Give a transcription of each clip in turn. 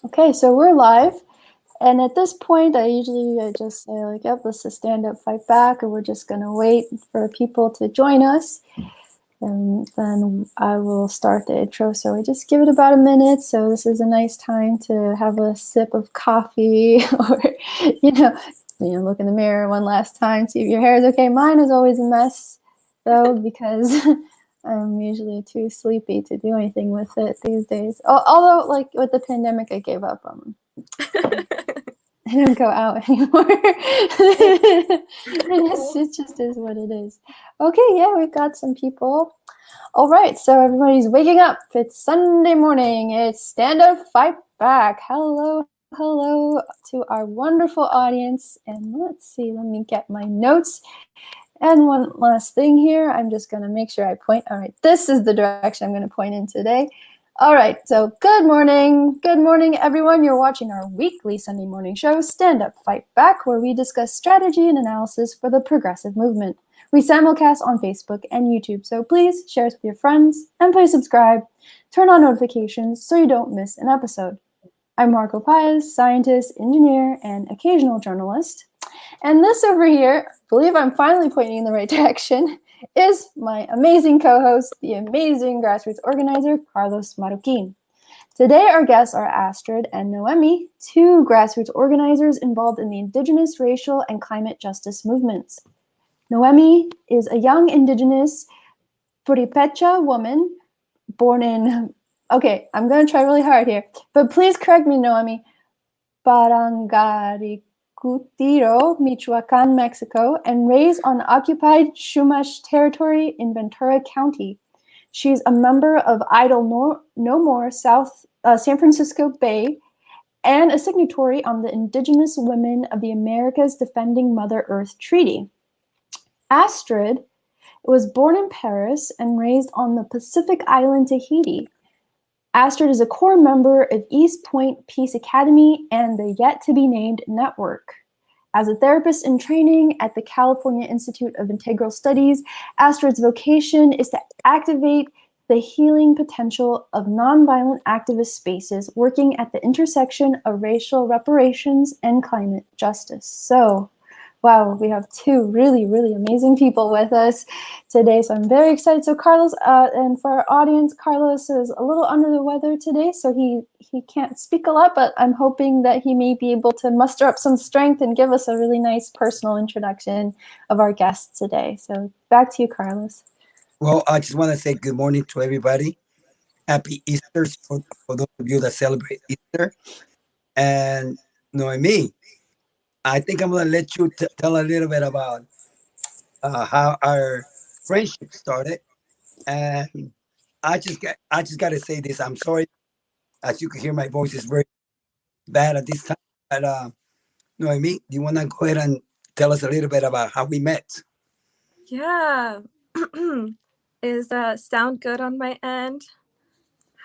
Okay, so we're live. And at this point, I just say like, yep, let's just stand up, fight back, and we're just gonna wait for people to join us. And then I will start the intro. So we just give it about a minute. So this is a nice time to have a sip of coffee or, look in the mirror one last time, see if your hair is okay. Mine is always a mess though, because I'm usually too sleepy to do anything with it these days. Although, like with the pandemic, I gave up. I don't go out anymore. It just is what it is. Okay, yeah, we've got some people. All right, so everybody's waking up. It's Sunday morning. It's Stand Up, Fight Back. Hello to our wonderful audience. And let's see, let me get my notes. And one last thing here, I'm just going to make sure I point. All right, this is the direction I'm going to point in today. All right, so good morning. Good morning, everyone. You're watching our weekly Sunday morning show, Stand Up, Fight Back, where we discuss strategy and analysis for the progressive movement. We simulcast on Facebook and YouTube, so please share us with your friends and please subscribe. Turn on notifications so you don't miss an episode. I'm Margot Paez, scientist, engineer, and occasional journalist. And this over here, I believe I'm finally pointing in the right direction, is my amazing co-host, the amazing grassroots organizer, Carlos Marroquin. Today, our guests are Astrid and Neomi, two grassroots organizers involved in the indigenous, racial, and climate justice movements. Neomi is a young indigenous Puripecha woman born in, okay, I'm going to try really hard here, but please correct me, Neomi, Parangaricutiro, Michoacan, Mexico, and raised on occupied Chumash territory in Ventura County. She's a member of Idle No More San Francisco Bay and a signatory on the Indigenous Women of the Americas Defending Mother Earth Treaty. Astrid was born in Paris and raised on the Pacific island Tahiti. Astrid is a core member of East Point Peace Academy and the yet-to-be-named network. As a therapist in training at the California Institute of Integral Studies, Astrid's vocation is to activate the healing potential of nonviolent activist spaces working at the intersection of racial reparations and climate justice. So, wow, we have two really, really amazing people with us today, so I'm very excited. So Carlos, and for our audience, Carlos is a little under the weather today, so he can't speak a lot, but I'm hoping that he may be able to muster up some strength and give us a really nice personal introduction of our guests today. So back to you, Carlos. Well, I just want to say good morning to everybody. Happy Easter for those of you that celebrate Easter. And Noemi, I think I'm going to let you tell a little bit about how our friendship started. And I just got to say this. I'm sorry, as you can hear, my voice is very bad at this time. But Noemi, do you want to go ahead and tell us a little bit about how we met? Yeah. Is that sound good on my end?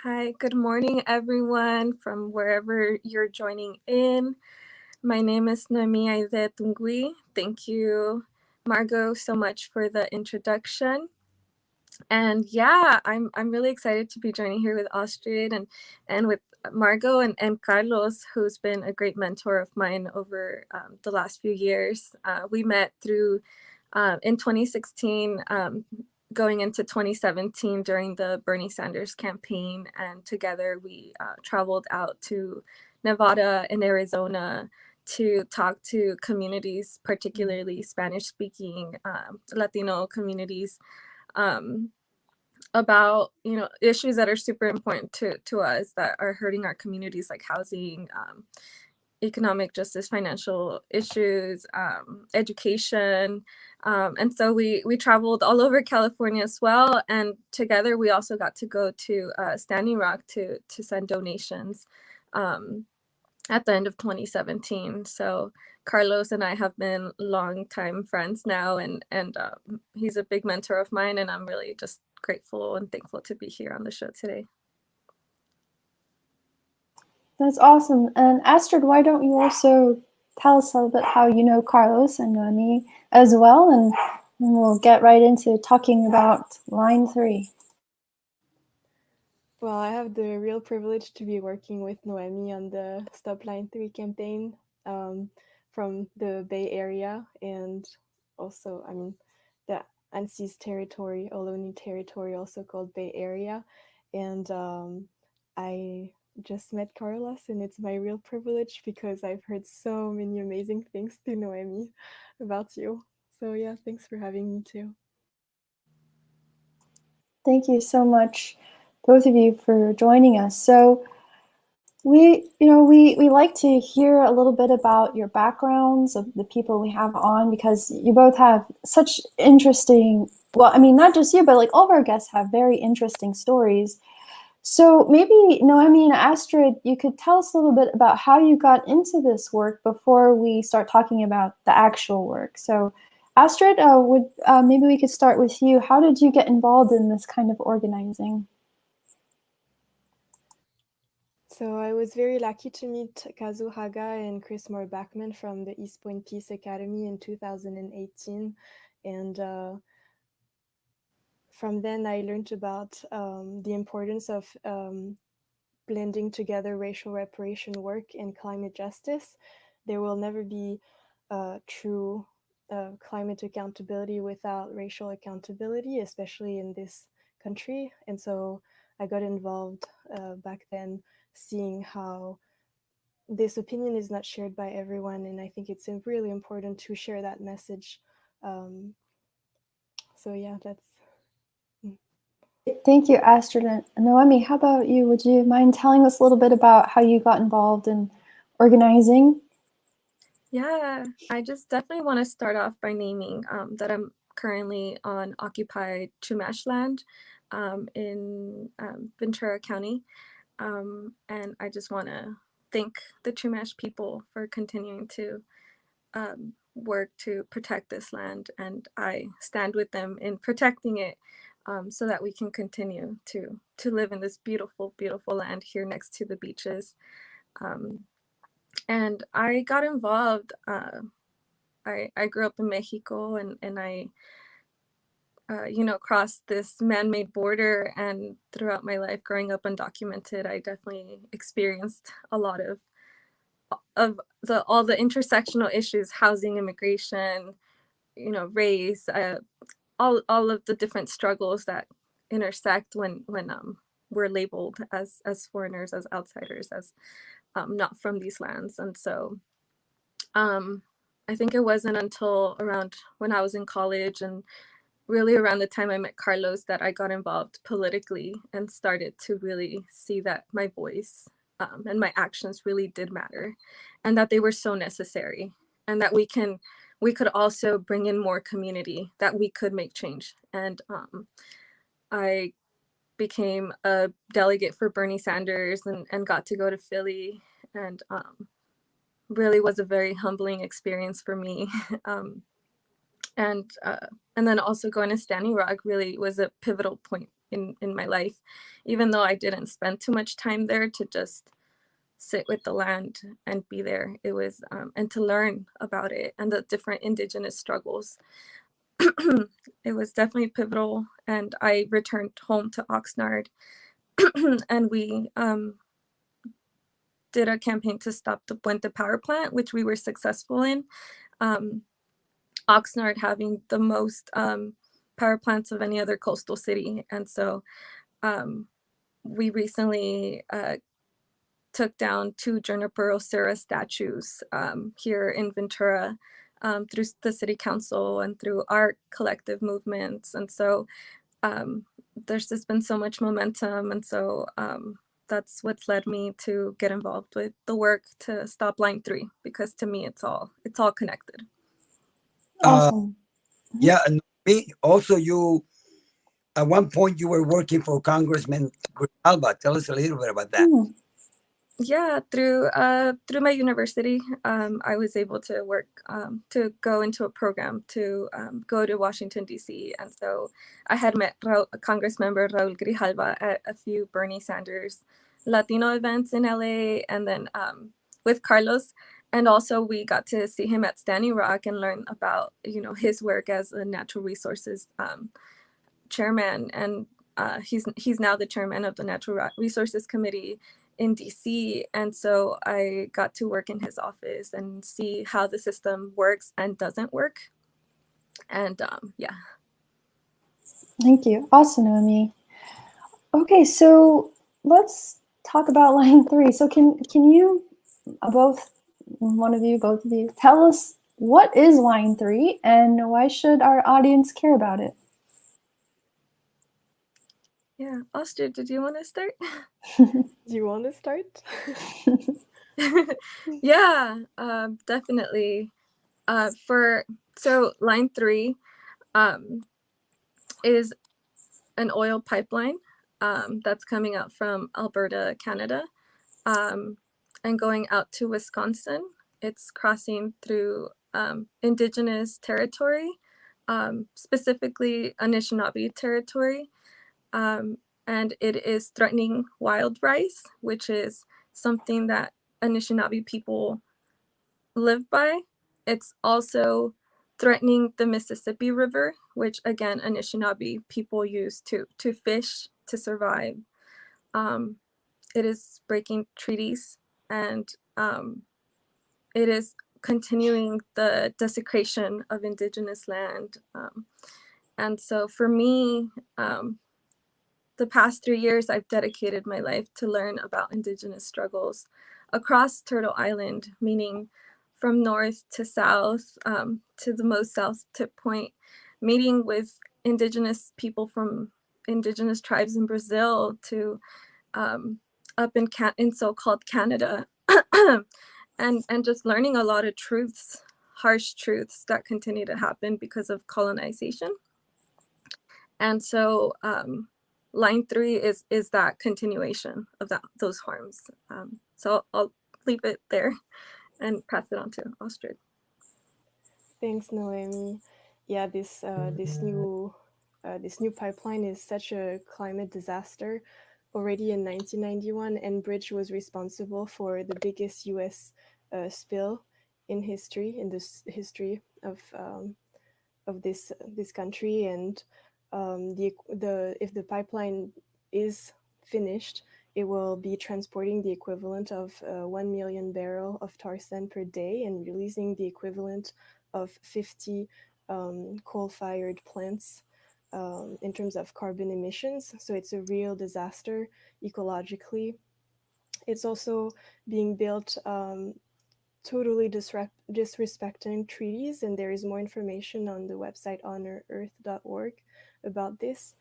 Hi, good morning, everyone, from wherever you're joining in. My name is Neomi Aide Tungui. Thank you, Margot, so much for the introduction. And yeah, I'm really excited to be joining here with Astrid and with Margot and Carlos, who's been a great mentor of mine over the last few years. We met through in 2016, going into 2017 during the Bernie Sanders campaign, and together we traveled out to Nevada and Arizona to talk to communities, particularly Spanish-speaking Latino communities, about issues that are super important to us that are hurting our communities, like housing, economic justice, financial issues, education. And so we traveled all over California as well. And together we also got to go to Standing Rock to send donations at the end of 2017. So Carlos and I have been longtime friends now, and he's a big mentor of mine, and I'm really just grateful and thankful to be here on the show today. That's awesome. And Astrid, why don't you also tell us a little bit how you know Carlos and Noemi as well, and we'll get right into talking about line 3. Well, I have the real privilege to be working with Noemi on the Stop Line 3 campaign um, from the Bay Area, and also, I mean, the ANSYS territory, Ohlone territory, also called Bay Area. And I just met Carlos, and it's my real privilege because I've heard so many amazing things through Noemi about you. So yeah, thanks for having me too. Thank you so much, both of you, for joining us. So we like to hear a little bit about your backgrounds of the people we have on, because you both have such interesting, well, I mean, not just you, but like all of our guests have very interesting stories. So maybe Noemi and Astrid, you could tell us a little bit about how you got into this work before we start talking about the actual work. So Astrid, maybe we could start with you. How did you get involved in this kind of organizing? So I was very lucky to meet Kazu Haga and Chris Moore-Bachman from the East Point Peace Academy in 2018. And from then I learned about the importance of blending together racial reparation work and climate justice. There will never be true climate accountability without racial accountability, especially in this country. And so I got involved back then, seeing how this opinion is not shared by everyone, and I think it's really important to share that message. So yeah, that's. Thank you, Astrid. And Noemi, how about you? Would you mind telling us a little bit about how you got involved in organizing? Yeah, I just definitely want to start off by naming that I'm currently on occupied Chumash land in Ventura County. And I just want to thank the Chumash people for continuing to work to protect this land. And I stand with them in protecting it so that we can continue to live in this beautiful, beautiful land here next to the beaches. And I got involved. I grew up in Mexico, and I, crossed this man-made border. And throughout my life, growing up undocumented, I definitely experienced a lot of all the intersectional issues: housing, immigration, race, all of the different struggles that intersect when we're labeled as foreigners, as outsiders, as not from these lands. And so I think it wasn't until around when I was in college, and really around the time I met Carlos, that I got involved politically and started to really see that my voice and my actions really did matter, and that they were so necessary, and that we could also bring in more community, that we could make change. And I became a delegate for Bernie Sanders, and got to go to Philly, and really was a very humbling experience for me. And then also going to Standing Rock really was a pivotal point in my life, even though I didn't spend too much time there to just sit with the land and be there. It was and to learn about it and the different indigenous struggles. It was definitely pivotal. And I returned home to Oxnard and we did a campaign to stop the Puente power plant, which we were successful in. Oxnard having the most power plants of any other coastal city. And so we recently took down 2 Junipero Serra statues here in Ventura through the city council and through our collective movements. And so there's just been so much momentum. And so that's what's led me to get involved with the work to stop Line 3, because to me, it's all connected. Awesome. Yeah, and me also, you at one point you were working for Congressman Grijalva. Tell us a little bit about that. Yeah, through my university, I was able to work to go into a program to go to Washington, D.C. And so I had met Congressmember Raul Grijalva at a few Bernie Sanders Latino events in LA, and then with Carlos. And also we got to see him at Standing Rock and learn about, his work as a natural resources chairman. And he's now the chairman of the Natural Resources Committee in DC, and so I got to work in his office and see how the system works and doesn't work. And yeah. Thank you. Awesome, Neomi. Okay, so let's talk about line 3. So can you both of you tell us what is line 3 and why should our audience care about it? Yeah, Astrid, did you want to start? Do you want to start? Yeah, definitely. So line 3 is an oil pipeline that's coming out from Alberta, Canada, and going out to Wisconsin. It's crossing through indigenous territory, specifically Anishinaabe territory. And it is threatening wild rice, which is something that Anishinaabe people live by. It's also threatening the Mississippi River, which again, Anishinaabe people use to fish to survive. It is breaking treaties, and it is continuing the desecration of indigenous land. And so for me, the past 3 years, I've dedicated my life to learn about indigenous struggles across Turtle Island, meaning from north to south, to the most south tip point, meeting with indigenous people from indigenous tribes in Brazil to up in so-called Canada, and just learning a lot of truths, harsh truths that continue to happen because of colonization. And so line 3 is that continuation of those harms. So I'll leave it there and pass it on to Astrid. Thanks, Noemi. Yeah, this new pipeline is such a climate disaster. Already in 1991, Enbridge was responsible for the biggest U.S. Spill in this history of this country. And if the pipeline is finished, it will be transporting the equivalent of 1 million barrel of tar sand per day and releasing the equivalent of 50 coal-fired plants in terms of carbon emissions. So it's a real disaster ecologically. It's also being built totally disrespecting treaties, and there is more information on the website honorearth.org about this.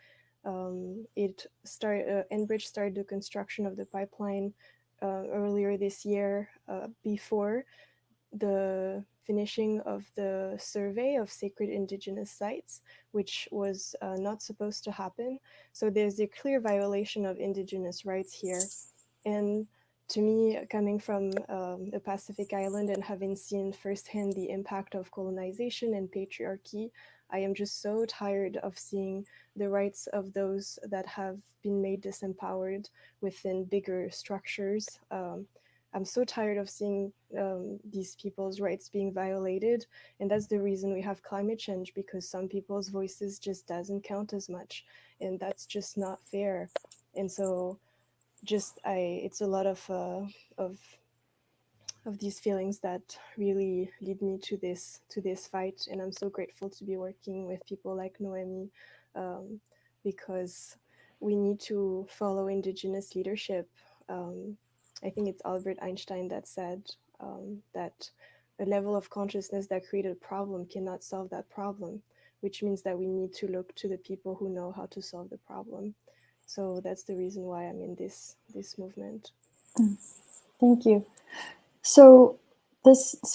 Enbridge started the construction of the pipeline earlier this year, before the finishing of the survey of sacred indigenous sites, which was not supposed to happen. So there's a clear violation of indigenous rights here. And to me, coming from the Pacific Island and having seen firsthand the impact of colonization and patriarchy, I am just so tired of seeing the rights of those that have been made disempowered within bigger structures. I'm so tired of seeing these people's rights being violated. And that's the reason we have climate change, because some people's voices just doesn't count as much. And that's just not fair. And so it's a lot of these feelings that really lead me to this fight. And I'm so grateful to be working with people like Noemi, because we need to follow indigenous leadership. I think it's Albert Einstein that said that a level of consciousness that created a problem cannot solve that problem, which means that we need to look to the people who know how to solve the problem. So that's the reason why I'm in this movement. Thank you. So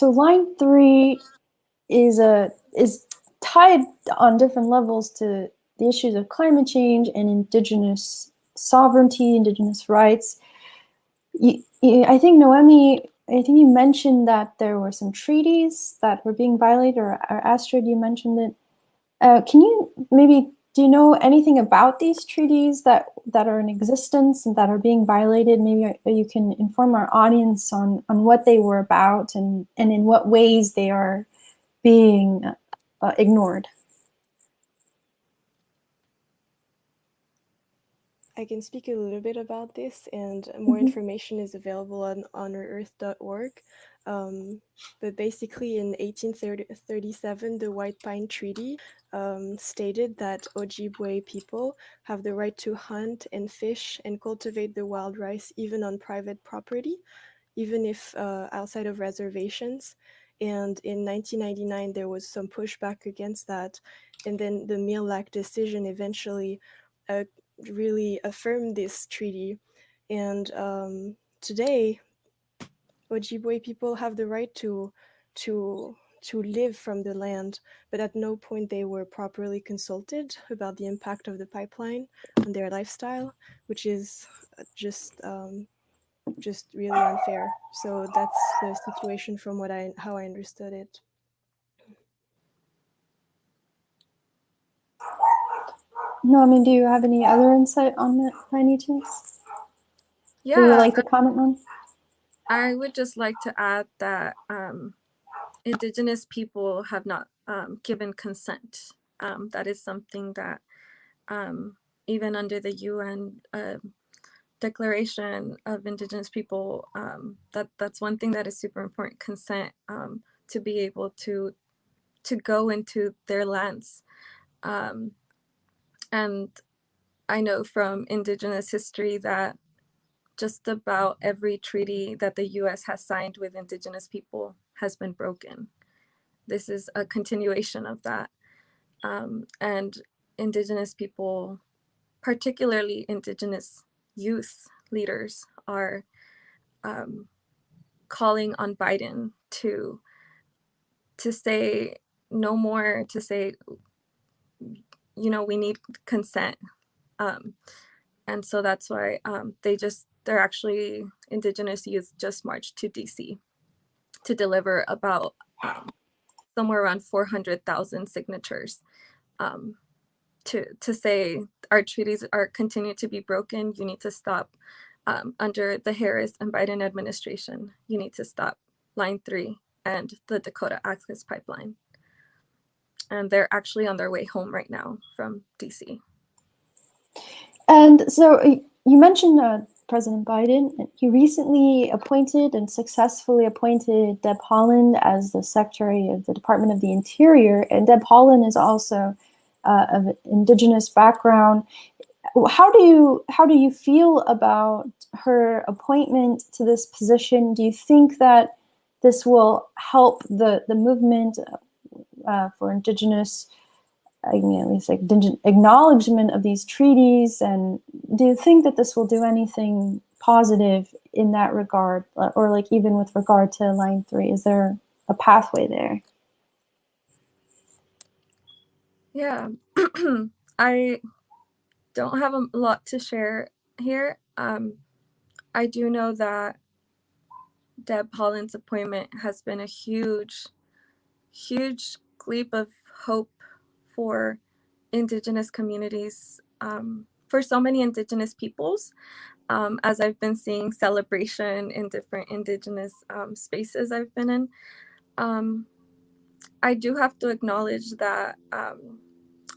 line 3 is tied on different levels to the issues of climate change and indigenous sovereignty, indigenous rights. I think Noemi, you mentioned that there were some treaties that were being violated, or Astrid, you mentioned it. Do you know anything about these treaties that are in existence and that are being violated? Maybe you can inform our audience on what they were about and in what ways they are being ignored. I can speak a little bit about this, and more information is available on honorearth.org. But basically, in 1837, the White Pine Treaty stated that Ojibwe people have the right to hunt and fish and cultivate the wild rice even on private property, even if outside of reservations. And in 1999, there was some pushback against that. And then the Mille Lacs decision eventually really affirmed this treaty. And today, Ojibwe people have the right to live from the land, but at no point they were properly consulted about the impact of the pipeline on their lifestyle, which is just really unfair. So that's the situation from how I understood it. No, I mean, do you have any other insight on that by any chance? Yeah, Would you like to comment on? I would just like to add that indigenous people have not given consent. That is something that even under the UN Declaration of Indigenous People, that's one thing that is super important, consent, to be able to go into their lands. And I know from Indigenous history that just about every treaty that the US has signed with Indigenous people has been broken. This is a continuation of that. And Indigenous people, particularly Indigenous youth leaders, are calling on Biden to say no more, to say, we need consent. And so that's why they're actually, Indigenous youth just marched to DC to deliver about somewhere around 400,000 signatures to say our treaties are continue to be broken. You need to stop. Under the Harris and Biden administration, you need to stop Line 3 and the Dakota Access Pipeline. And they're actually on their way home right now from DC. And so you mentioned President Biden. He recently appointed and successfully appointed Deb Haaland as the Secretary of the Department of the Interior. And Deb Haaland is also of Indigenous background. How do you feel about her appointment to this position? Do you think that this will help the movement for Indigenous, at least like acknowledgement of these treaties? And do you think that this will do anything positive in that regard, or like even with regard to Line 3? Is there a pathway there? Yeah, I don't have a lot to share here. I do know that Deb Haaland's appointment has been a huge leap of hope for Indigenous communities, for so many Indigenous peoples, as I've been seeing celebration in different Indigenous spaces I've been in. I do have to acknowledge that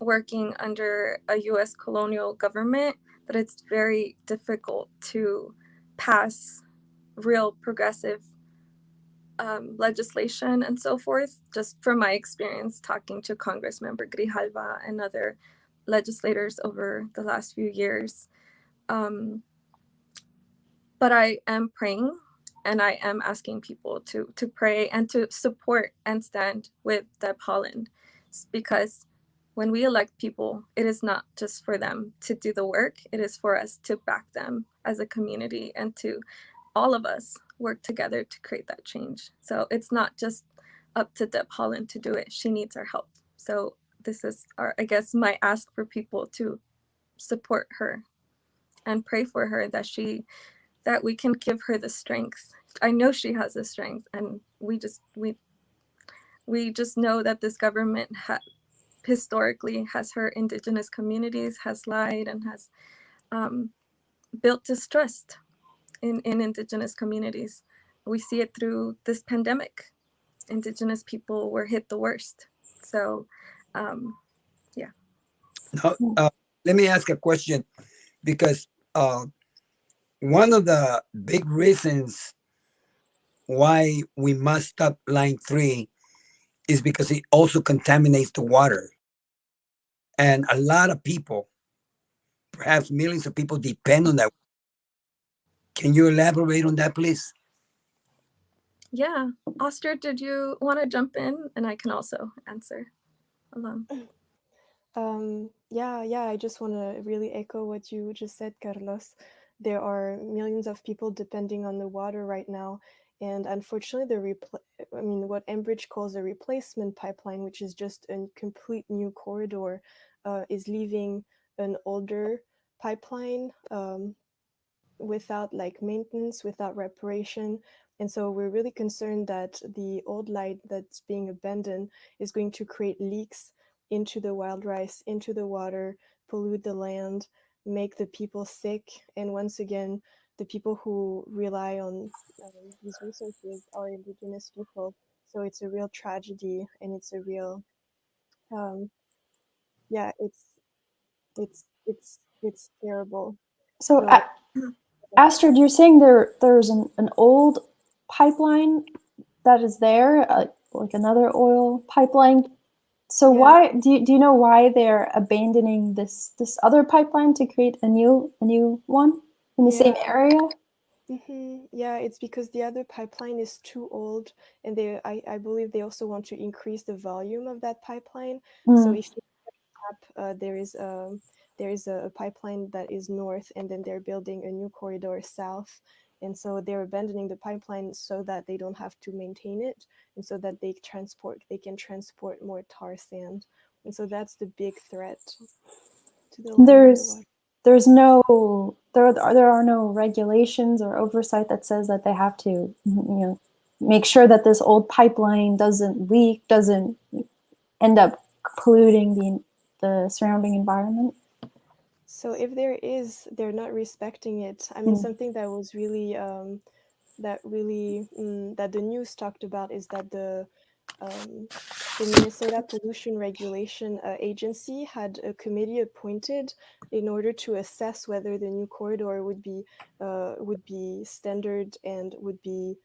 working under a US colonial government, that it's very difficult to pass real progressive legislation and so forth, just from my experience talking to Congressmember Grijalva and other legislators over the last few years. But I am praying, and I am asking people to pray and to support and stand with Deb Haaland, because when we elect people, it is not just for them to do the work, it is for us to back them as a community and to all of us work together to create that change. So it's not just up to Deb Haaland to do it. She needs our help. So this is my ask for people to support her and pray for her, that we can give her the strength. I know she has the strength, and we just know that this government historically has hurt Indigenous communities, has lied, and has built distrust in Indigenous communities. We see it through this pandemic. Indigenous people were hit the worst. So, yeah. Now, let me ask a question, because one of the big reasons why we must stop line 3 is because it also contaminates the water. And a lot of people, perhaps millions of people, depend on that. Can you elaborate on that, please? Yeah. Astrid, did you want to jump in? And I can also answer alone. Yeah, I just want to really echo what you just said, Carlos. There are millions of people depending on the water right now. And unfortunately, what Enbridge calls a replacement pipeline, which is just a complete new corridor, is leaving an older pipeline without like maintenance, without reparation. And so we're really concerned that the old line that's being abandoned is going to create leaks into the wild rice, into the water, pollute the land, make the people sick. And once again, the people who rely on these resources are indigenous people. So it's a real tragedy, and it's a real, yeah, it's terrible. So, So Astrid, you're saying there's an old pipeline that is there, like another oil pipeline. So yeah, why do you know why they're abandoning this other pipeline to create a new one in the same yeah. area? Yeah, it's because the other pipeline is too old, and I believe they also want to increase the volume of that pipeline. So Mm. if you look up, there is a pipeline that is north, and then they're building a new corridor south, and so they're abandoning the pipeline so that they don't have to maintain it, and so that they can transport more tar sand, and so that's the big threat to the land and the water. There's no there are no regulations or oversight that says that they have to make sure that this old pipeline doesn't leak, doesn't end up polluting the surrounding environment. So if there is, they're not respecting it. I mean, something that was really that the news talked about is that the Minnesota Pollution Regulation Agency had a committee appointed in order to assess whether the new corridor would be standard and would be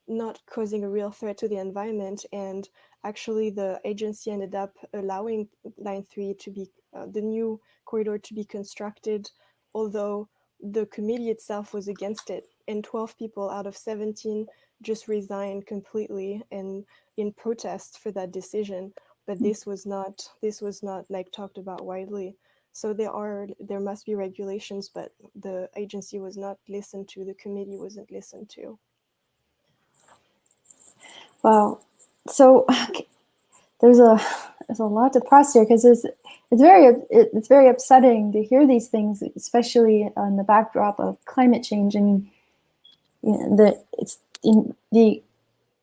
not causing a real threat to the environment. And actually, the agency ended up allowing Line 3 to be the new corridor to be constructed, although the committee itself was against it. And 12 people out of 17 just resigned completely and in protest for that decision. But this was not like talked about widely. So there must be regulations, but the agency was not listened to. The committee wasn't listened to. Wow. So there's a lot to process here because it's very upsetting to hear these things, especially on the backdrop of climate change, and the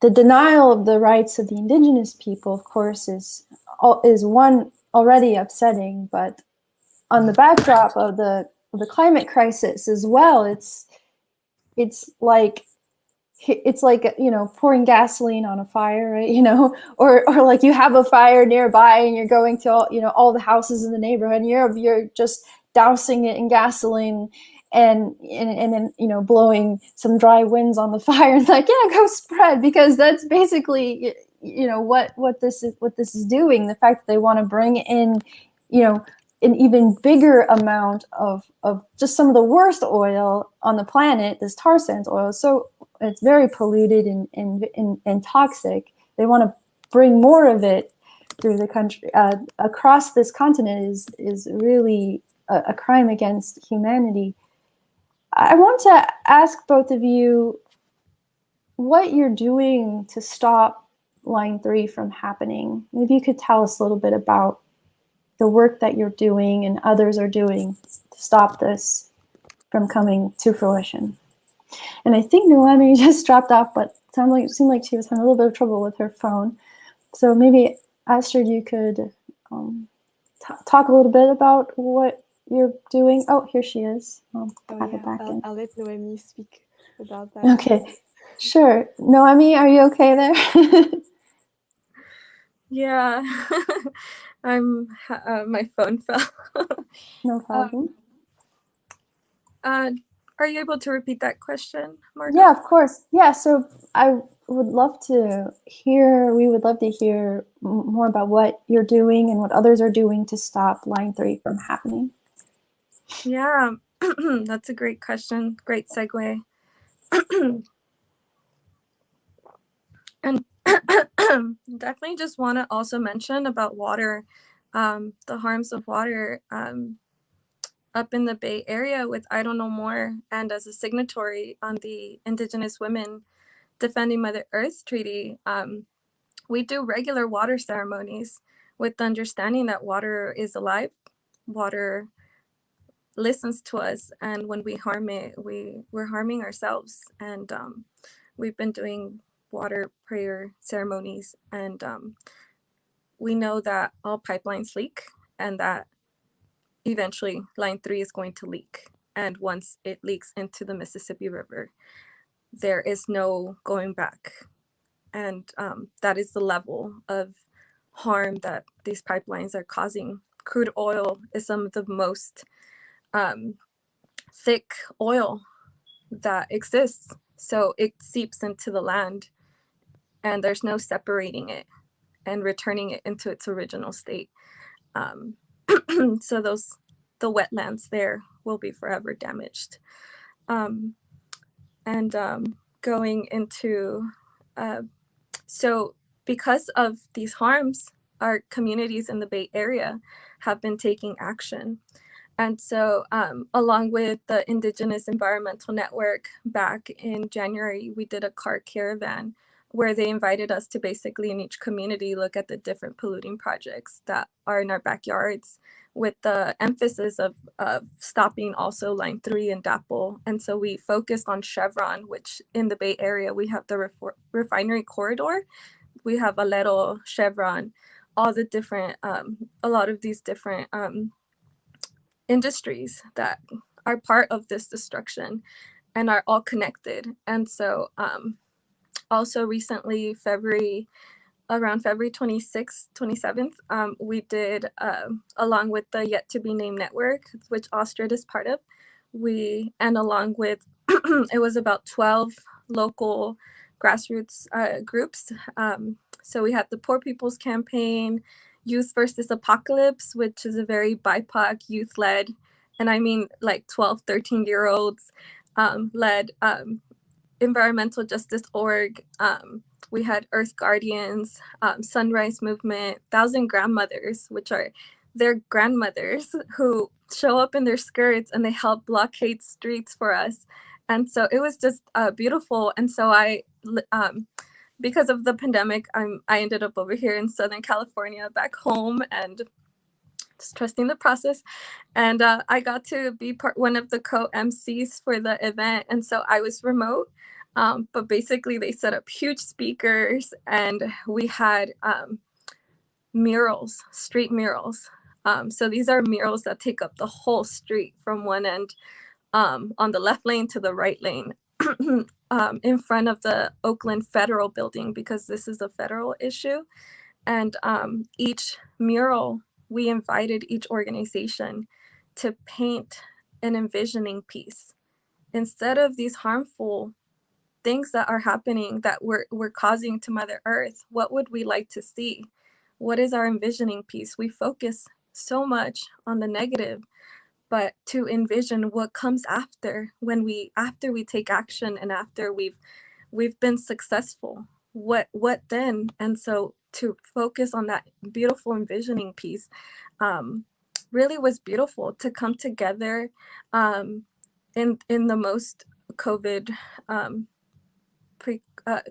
denial of the rights of the indigenous people, of course, is one already upsetting, but on the backdrop of the climate crisis as well, it's like pouring gasoline on a fire, right? Or like you have a fire nearby and you're going to all the houses in the neighborhood, and you're just dousing it in gasoline and then blowing some dry winds on the fire and like, yeah, go spread, because that's basically what this is doing. The fact that they want to bring in an even bigger amount of just some of the worst oil on the planet, this tar sands oil. So it's very polluted and toxic. They want to bring more of it through the country, across this continent. Is really a crime against humanity. I want to ask both of you what you're doing to stop Line 3 from happening. Maybe you could tell us a little bit about the work that you're doing and others are doing to stop this from coming to fruition. And I think Neomi just dropped off, but it seemed like she was having a little bit of trouble with her phone. So maybe, Astrid, you could talk a little bit about what you're doing. Oh, here she is. I'll have her back in. I'll let Noemi speak about that. Okay, sure. Noemi, are you okay there? Yeah. My phone fell. No problem. Are you able to repeat that question, Margot? Yeah, of course. Yeah, so I would love to hear, we would love to hear more about what you're doing and what others are doing to stop line 3 from happening. Yeah, that's a great question. Great segue. And definitely just want to also mention about water, the harms of water up in the Bay Area with I Don't Know More, and as a signatory on the Indigenous Women Defending Mother Earth Treaty, we do regular water ceremonies with the understanding that water is alive, water listens to us, and when we harm it, we're harming ourselves. And we've been doing water prayer ceremonies, and we know that all pipelines leak, and that eventually line 3 is going to leak. And once it leaks into the Mississippi River, there is no going back. And that is the level of harm that these pipelines are causing. Crude oil is some of the most thick oil that exists. So it seeps into the land, and there's no separating it and returning it into its original state. So the wetlands there will be forever damaged. Going into so because of these harms, our communities in the Bay Area have been taking action. And so along with the Indigenous Environmental Network, back in January, we did a car caravan where they invited us to basically in each community look at the different polluting projects that are in our backyards, with the emphasis of stopping also line 3 and DAPL. And so we focused on Chevron, which in the Bay Area, we have the refinery corridor. We have Valero, Chevron, all the different, a lot of these different industries that are part of this destruction and are all connected. And so also recently, around February 26th, 27th, we did, along with the Yet to Be Named Network, which Astrid is part of, and along with, it was about 12 local grassroots groups. So we had the Poor People's Campaign, Youth versus Apocalypse, which is a very BIPOC youth-led, and I mean like 12, 13-year-olds led environmental justice org. We had Earth Guardians, Sunrise Movement, Thousand Grandmothers, which are their grandmothers who show up in their skirts and they help blockade streets for us. And so it was just beautiful. And so because of the pandemic, I ended up over here in Southern California, back home, and just trusting the process. And I got to be one of the co-MCs for the event. And so I was remote, but basically they set up huge speakers, and we had murals, street murals. So these are murals that take up the whole street from one end on the left lane to the right lane. In front of the Oakland Federal Building, because this is a federal issue. And each mural, we invited each organization to paint an envisioning piece. Instead of these harmful things that are happening that we're causing to Mother Earth, what would we like to see? What is our envisioning piece? We focus so much on the negative, but to envision what comes after after we take action and after we've been successful, what then? And so to focus on that beautiful envisioning piece really was beautiful, to come together in the most COVID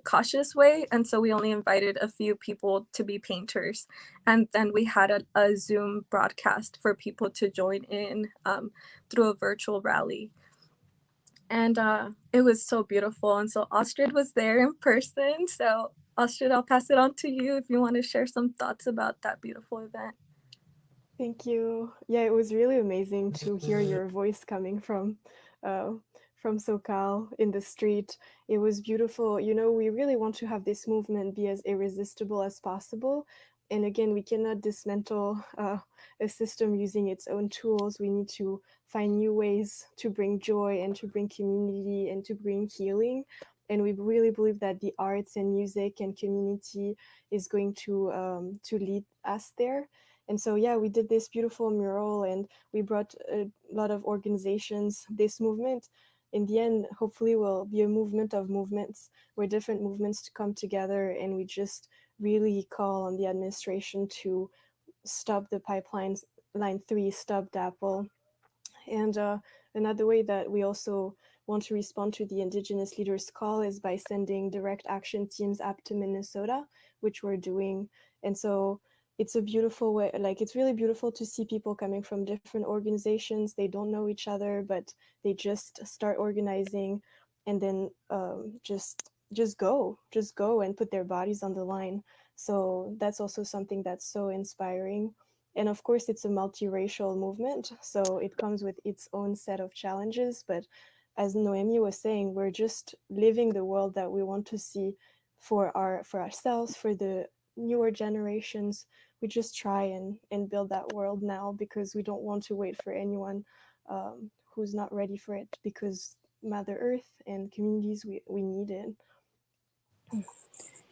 cautious way. And so we only invited a few people to be painters, and then we had a Zoom broadcast for people to join in through a virtual rally. And it was so beautiful. And so Astrid was there in person. So Astrid, I'll pass it on to you if you want to share some thoughts about that beautiful event. Thank you. Yeah, it was really amazing to hear your voice coming from SoCal in the street. It was beautiful. You know, we really want to have this movement be as irresistible as possible, And again, we cannot dismantle a system using its own tools. We need to find new ways to bring joy and to bring community and to bring healing. And we really believe that the arts and music and community is going to lead us there. And so, yeah, we did this beautiful mural, and we brought a lot of organizations. This movement, in the end, hopefully will be a movement of movements, where different movements to come together, and we just really call on the administration to stop the pipelines, line 3, stop DAPL. And another way that we also want to respond to the Indigenous leaders' call is by sending direct action teams up to Minnesota, which we're doing. And so it's a beautiful way, like it's really beautiful to see people coming from different organizations. They don't know each other, but they just start organizing, and then just go and put their bodies on the line. So that's also something that's so inspiring. And of course, it's a multiracial movement, so it comes with its own set of challenges. But as Noemi was saying, we're just living the world that we want to see for ourselves, for the newer generations. We just try and build that world now, because we don't want to wait for anyone who's not ready for it, because Mother Earth and communities, we need it.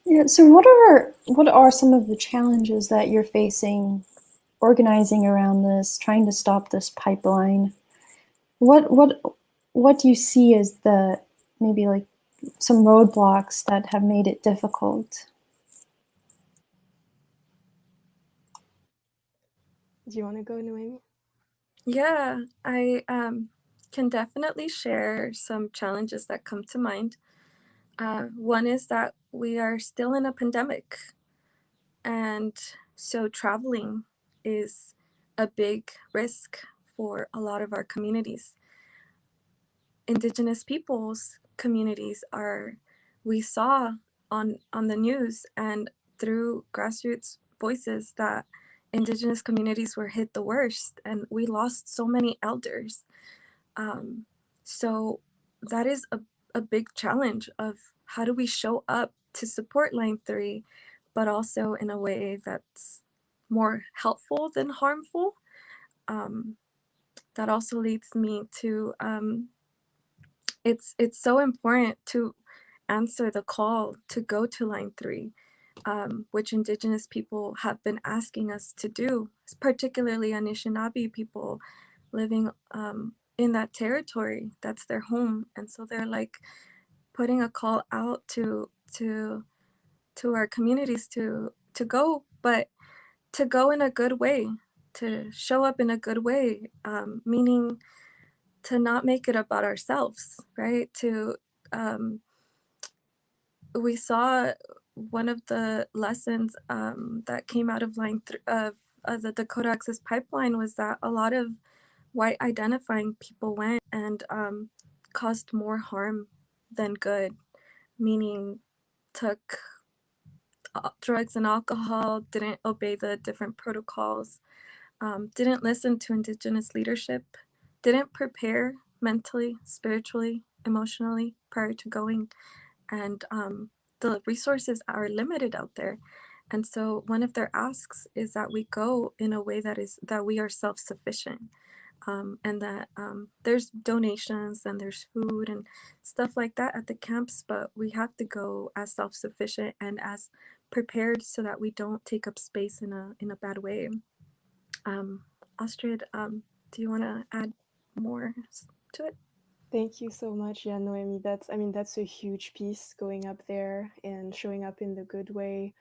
Yeah, so what are some of the challenges that you're facing organizing around this, trying to stop this pipeline? What do you see as the maybe like some roadblocks that have made it difficult? Do you want to go, Noemi? Yeah, I can definitely share some challenges that come to mind. One is that we are still in a pandemic, and so traveling is a big risk for a lot of our communities. Indigenous peoples communities are, we saw on the news and through grassroots voices that Indigenous communities were hit the worst, and we lost so many elders. So that is a big challenge of how do we show up to support line 3, but also in a way that's more helpful than harmful. That also leads me to it's so important to answer the call to go to line 3, which Indigenous people have been asking us to do, particularly Anishinaabe people living in that territory. That's their home, and so they're like putting a call out to our communities to go, but to go in a good way, to show up in a good way, meaning to not make it about ourselves, right? To we saw one of the lessons that came out of of the Dakota Access Pipeline was that a lot of white identifying people went and caused more harm than good, meaning took drugs and alcohol, didn't obey the different protocols, didn't listen to Indigenous leadership, didn't prepare mentally, spiritually, emotionally prior to going. And the resources are limited out there. And so one of their asks is that we go in a way that we are self-sufficient, and that there's donations and there's food and stuff like that at the camps, but we have to go as self-sufficient and as prepared so that we don't take up space in a bad way. Astrid, do you want to add more to it? Thank you so much. Yeah, Noemi, that's a huge piece, going up there and showing up in the good way.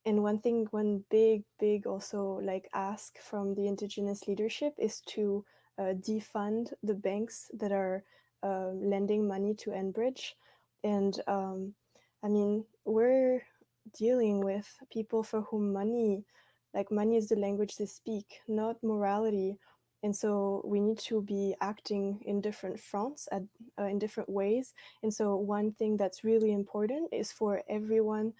And one big also like ask from the Indigenous leadership is to defund the banks that are lending money to Enbridge. And we're dealing with people for whom money is the language they speak, not morality. And so we need to be acting in different fronts in different ways. And so one thing that's really important is for everyone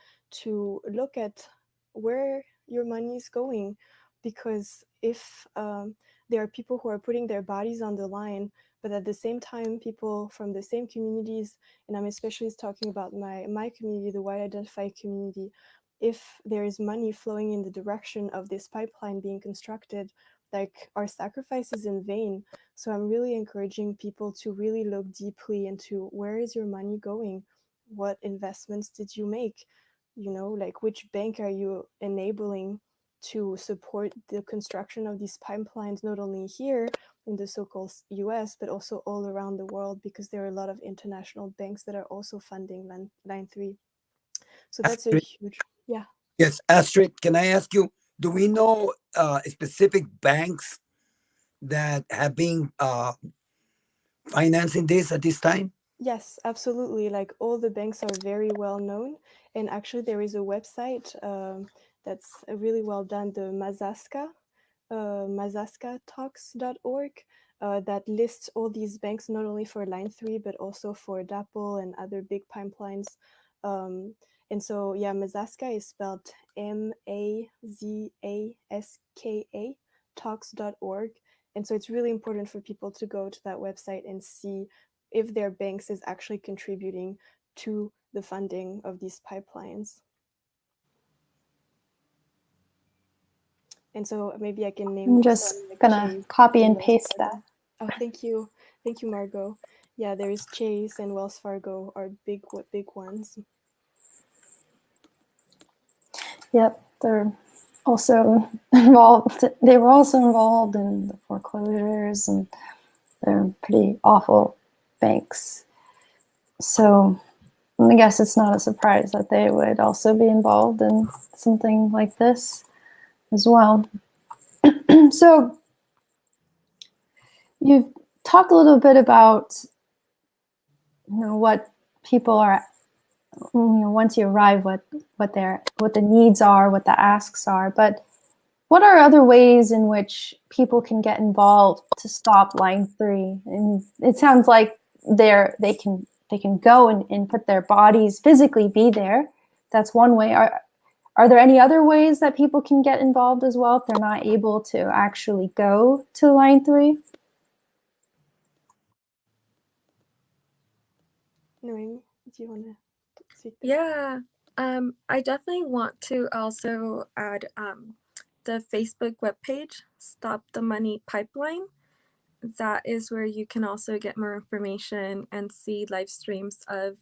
to look at where your money is going, because if there are people who are putting their bodies on the line, but at the same time people from the same communities, and I'm especially talking about my community, the white identified community, if there is money flowing in the direction of this pipeline being constructed, like our sacrifice is in vain. So I'm really encouraging people to really look deeply into where is your money going? What investments did you make? You know, like which bank are you enabling to support the construction of these pipelines, not only here in the so-called US, but also all around the world, because there are a lot of international banks that are also funding Line 3. So that's a Astrid, huge, yeah. yes, Astrid, can I ask you, do we know specific banks that have been financing this at this time? Yes, absolutely. Like all the banks are very well known. And actually, there is a website that's really well done, the mazaskatalks.org, that lists all these banks, not only for Line 3, but also for DAPL and other big pipelines. Um, and so, yeah, Mazaska is spelled Mazaska, talks.org. And so it's really important for people to go to that website and see if their banks is actually contributing to the funding of these pipelines. And so maybe I can name I'm some, just like gonna Chase copy and and Wells paste that. Fargo. Oh, thank you. Thank you, Margot. Yeah, there is Chase and Wells Fargo are big ones. Yep, they're also involved. They were also involved in the foreclosures, and they're pretty awful banks. So I guess it's not a surprise that they would also be involved in something like this as well. So you've talked a little bit about, what people are, once you arrive, what the needs are, what the asks are, but what are other ways in which people can get involved to stop Line 3? And it sounds like they can go and put their bodies, physically be there. That's one way. Are there any other ways that people can get involved as well if they're not able to actually go to Line 3? Noemi, do you want to speak? Yeah, I definitely want to also add the Facebook webpage, Stop the Money Pipeline. That is where you can also get more information and see live streams of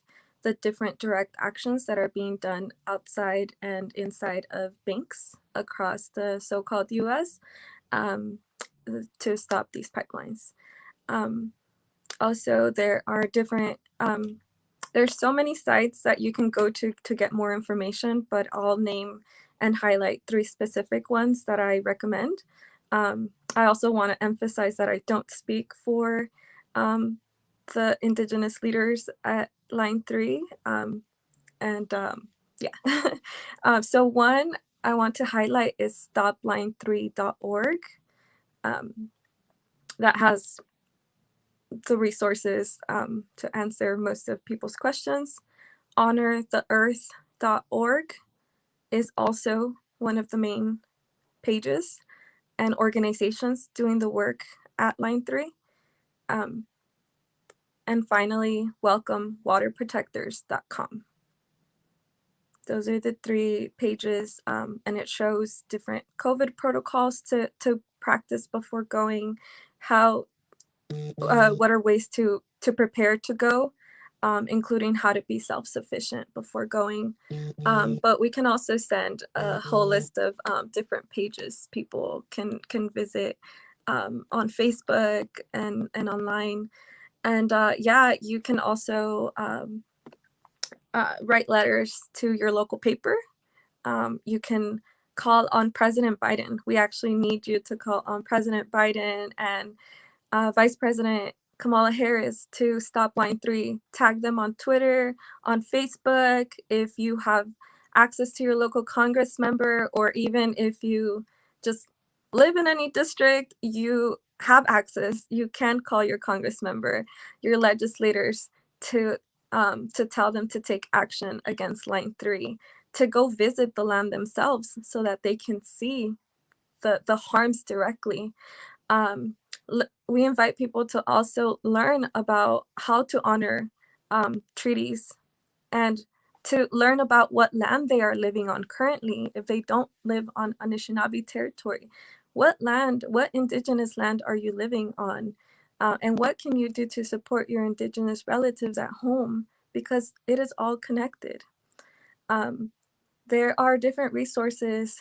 the different direct actions that are being done outside and inside of banks across the so-called US to stop these pipelines. Also, there are different there's so many sites that you can go to get more information, but I'll name and highlight 3 specific ones that I recommend. I also want to emphasize that I don't speak for the indigenous leaders at Line 3. So one I want to highlight is stopline3.org. That has the resources to answer most of people's questions. HonorTheEarth.org is also one of the main pages and organizations doing the work at Line 3. And finally, WelcomeWaterProtectors.com. Those are the 3 pages, and it shows different COVID protocols to practice before going, what are ways to prepare to go, including how to be self-sufficient before going. But we can also send a whole list of different pages people can visit on Facebook and online. And you can also write letters to your local paper. You can call on President Biden. We actually need you to call on President Biden and Vice President Kamala Harris to stop Line 3. Tag them on Twitter, on Facebook. If you have access to your local Congress member, or even if you just live in any district, you have access. You can call your Congress member, your legislators, to tell them to take action against Line 3, to go visit the land themselves so that they can see the harms directly. We invite people to also learn about how to honor treaties and to learn about what land they are living on currently if they don't live on Anishinaabe territory. What land, what indigenous land are you living on? And what can you do to support your indigenous relatives at home? Because it is all connected. There are different resources,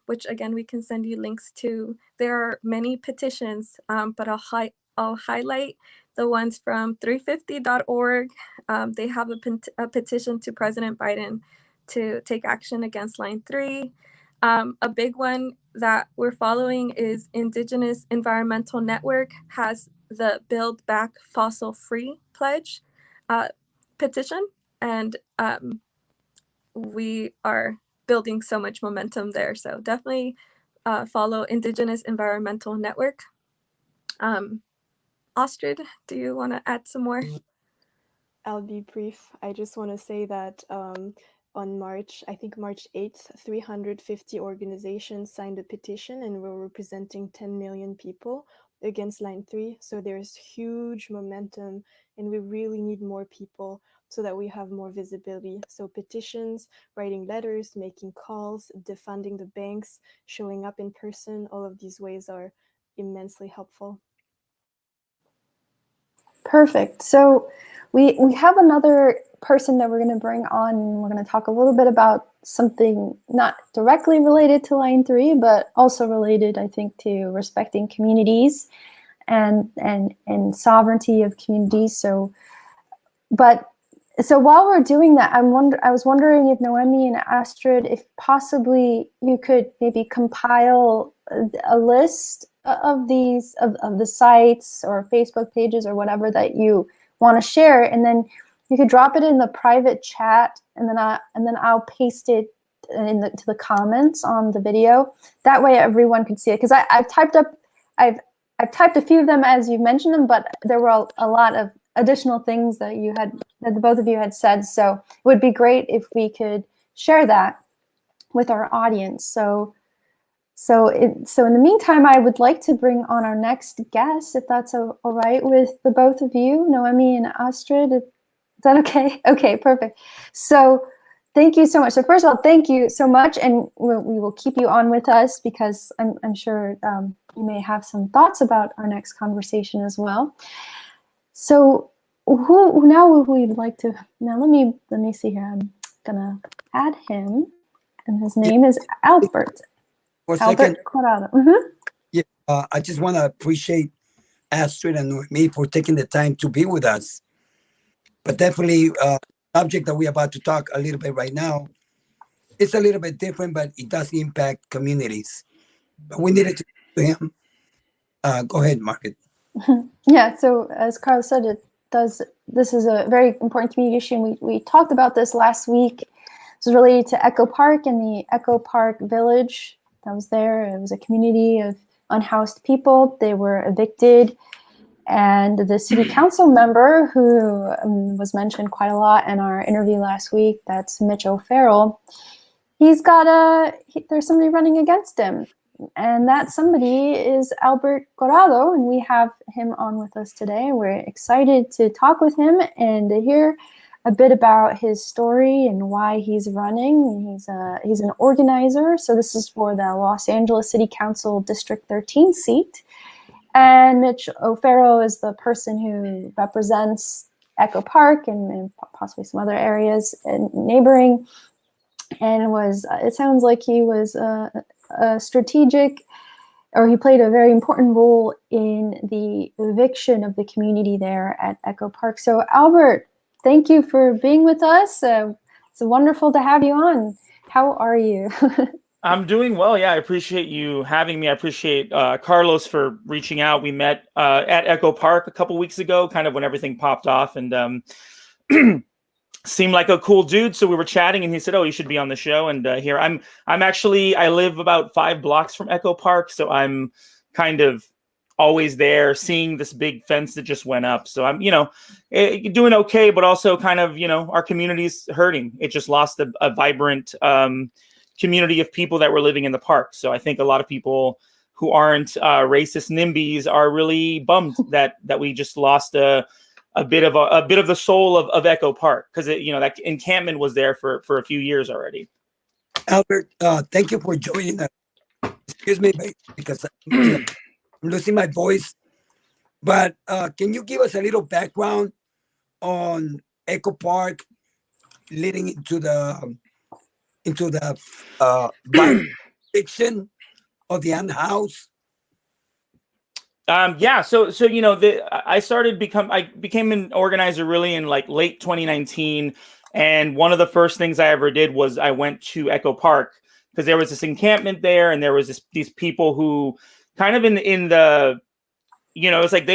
which again, we can send you links to. There are many petitions, but I'll highlight the ones from 350.org. They have a petition to President Biden to take action against Line 3. A big one that we're following is Indigenous Environmental Network has the Build Back Fossil Free pledge petition. And we are building so much momentum there. So definitely follow Indigenous Environmental Network. Astrid, do you want to add some more? I'll be brief. I just want to say that on March 8th, 350 organizations signed a petition and we're representing 10 million people against Line 3. So there's huge momentum and we really need more people so that we have more visibility. So petitions, writing letters, making calls, defunding the banks, showing up in person, all of these ways are immensely helpful. Perfect. So we have another person that we're going to bring on. We're going to talk a little bit about something not directly related to Line 3, but also related, I think, to respecting communities and sovereignty of communities. So while we're doing that, I was wondering if Neomi and Astrid, if possibly you could maybe compile a list of these of the sites or Facebook pages or whatever that you want to share, and then you could drop it in the private chat, and then I'll paste it to the comments on the video. That way everyone can see it, because I've typed a few of them as you mentioned them, but there were a lot of additional things that the both of you had said. So it would be great if we could share that with our audience. So in the meantime, I would like to bring on our next guest, if that's all right with the both of you, Neomi and Astrid. Is that okay? Okay, perfect. So thank you so much. So first of all, thank you so much, and we will keep you on with us because I'm sure you may have some thoughts about our next conversation as well. So who we'd like to, now let me see here. I'm gonna add him, and his name is Albert. For a second, Corado. yeah, I just want to appreciate Astrid and Noemi for taking the time to be with us. But definitely, subject that we're about to talk a little bit right now, it's a little bit different, but it does impact communities. But we needed to talk to him. Go ahead, Margaret. Yeah, so as Carl said, this is a very important community issue, and we talked about this last week. This is related to Echo Park and the Echo Park Village that was there. It was a community of unhoused people. They were evicted, and the city council member who was mentioned quite a lot in our interview last week, that's Mitch O'Farrell, there's somebody running against him. And that somebody is Albert Corado, and we have him on with us today. We're excited to talk with him and to hear a bit about his story and why he's running. He's an organizer. So this is for the Los Angeles City Council District 13 seat. And Mitch O'Farrell is the person who represents Echo Park and possibly some other areas and neighboring. And it sounds like he was strategic, or he played a very important role in the eviction of the community there at Echo Park. So Albert, thank you for being with us. It's wonderful to have you on. How are you? I'm doing well. Yeah, I appreciate you having me. I appreciate Carlos for reaching out. We met at Echo Park a couple weeks ago, kind of when everything popped off, and seemed like a cool dude. So we were chatting, and he said, "Oh, you should be on the show." And here I live about 5 blocks from Echo Park, so I'm kind of always there, seeing this big fence that just went up. So I'm, doing okay, but also kind of, our community's hurting. It just lost a vibrant community of people that were living in the park. So I think a lot of people who aren't racist NIMBYs are really bummed that we just lost a a bit of the soul of Echo Park, because that encampment was there for a few years already. Albert, thank you for joining us. Excuse me, because I'm losing my voice. But can you give us a little background on Echo Park leading into the fiction of the unhoused? Yeah, so I became an organizer really in like late 2019, and one of the first things I ever did was I went to Echo Park, because there was this encampment there, and there was these people who kind of in the it's like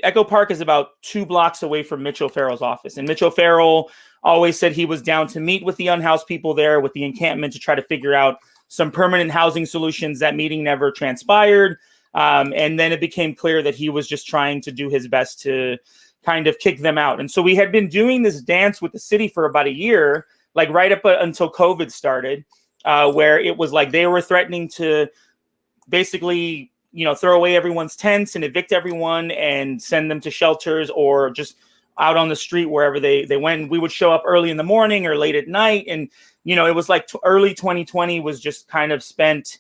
Echo Park is about 2 blocks away from Mitch O'Farrell's office, and Mitch O'Farrell always said he was down to meet with the unhoused people there with the encampment to try to figure out some permanent housing solutions. That meeting never transpired. And then it became clear that he was just trying to do his best to kind of kick them out. And so we had been doing this dance with the city for about a year, like right up until COVID started, where it was like they were threatening to basically, throw away everyone's tents and evict everyone and send them to shelters or just out on the street wherever they went. And we would show up early in the morning or late at night. And, it was like early 2020 was just kind of spent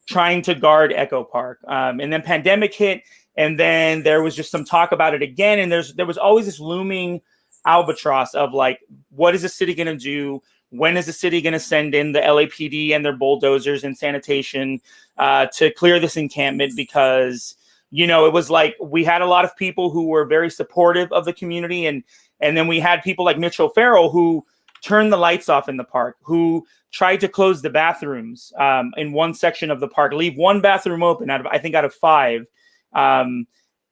trying to guard Echo Park. And then pandemic hit, and then there was just some talk about it again. And there was always this looming albatross of like, what is the city going to do? When is the city going to send in the LAPD and their bulldozers and sanitation to clear this encampment? Because, it was like we had a lot of people who were very supportive of the community. And then we had people like Mitch O'Farrell who turned the lights off in the park, who tried to close the bathrooms in one section of the park, leave one bathroom open out of 5. And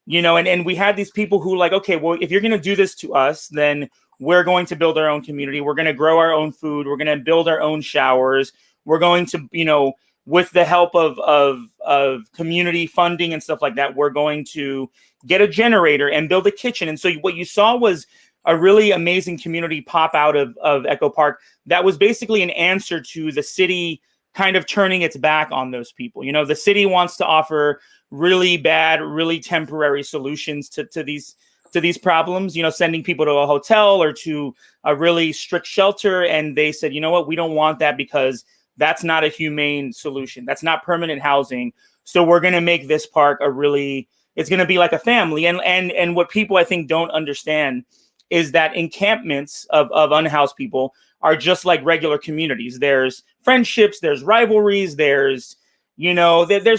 we had these people who like, okay, well, if you're going to do this to us, then we're going to build our own community. We're going to grow our own food. We're going to build our own showers. We're going to, with the help of community funding and stuff like that, we're going to get a generator and build a kitchen. And so what you saw was a really amazing community pop out of Echo Park that was basically an answer to the city kind of turning its back on those people. The city wants to offer really bad, really temporary solutions to these problems, sending people to a hotel or to a really strict shelter. And they said, you know what, we don't want that because that's not a humane solution. That's not permanent housing. So we're going to make this park it's going to be like a family. And what people I think don't understand is that encampments of unhoused people are just like regular communities. There's friendships, there's rivalries, there's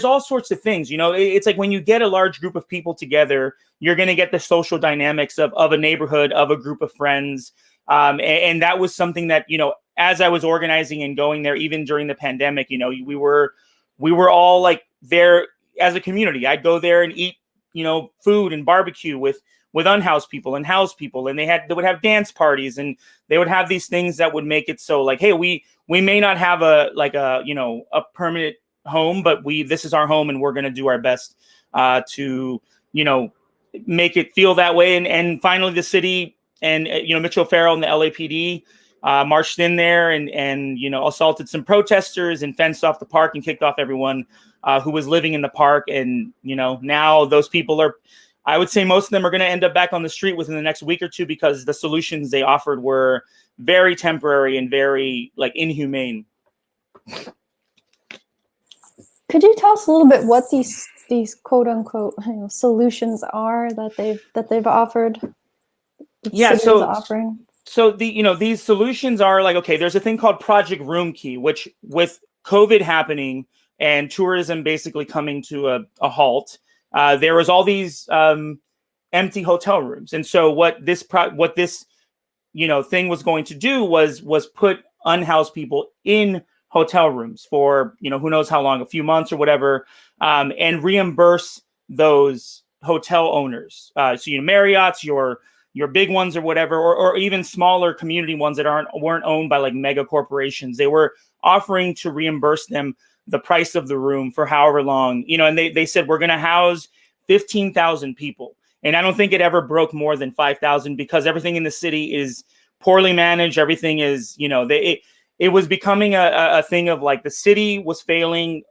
all sorts of things. It's like when you get a large group of people together, you're going to get the social dynamics of a neighborhood, of a group of friends. And that was something that, as I was organizing and going there, even during the pandemic, we were all like there as a community. I'd go there and eat, food and barbecue with unhoused people and housed people. And they would have dance parties, and they would have these things that would make it so like, hey, we may not have a permanent home, but this is our home, and we're going to do our best to make it feel that way. And finally the city and Mitch O'Farrell and the LAPD marched in there and assaulted some protesters and fenced off the park and kicked off everyone who was living in the park. And now those people I would say most of them are going to end up back on the street within the next week or two, because the solutions they offered were very temporary and very like inhumane. Could you tell us a little bit what these quote unquote solutions are that they've offered? Yeah, so offering. So these solutions are like, okay, there's a thing called Project Room Key, which with COVID happening and tourism basically coming to a halt, there was all these empty hotel rooms. And so what this thing was going to do was put unhoused people in hotel rooms for, who knows how long, a few months or whatever, and reimburse those hotel owners. So, Marriott's, your big ones or whatever, or even smaller community ones that weren't owned by like mega corporations. They were offering to reimburse them the price of the room for however long, and they said, we're going to house 15,000 people. And I don't think it ever broke more than 5,000, because everything in the city is poorly managed. Everything is, it was becoming a thing of like the city was failing,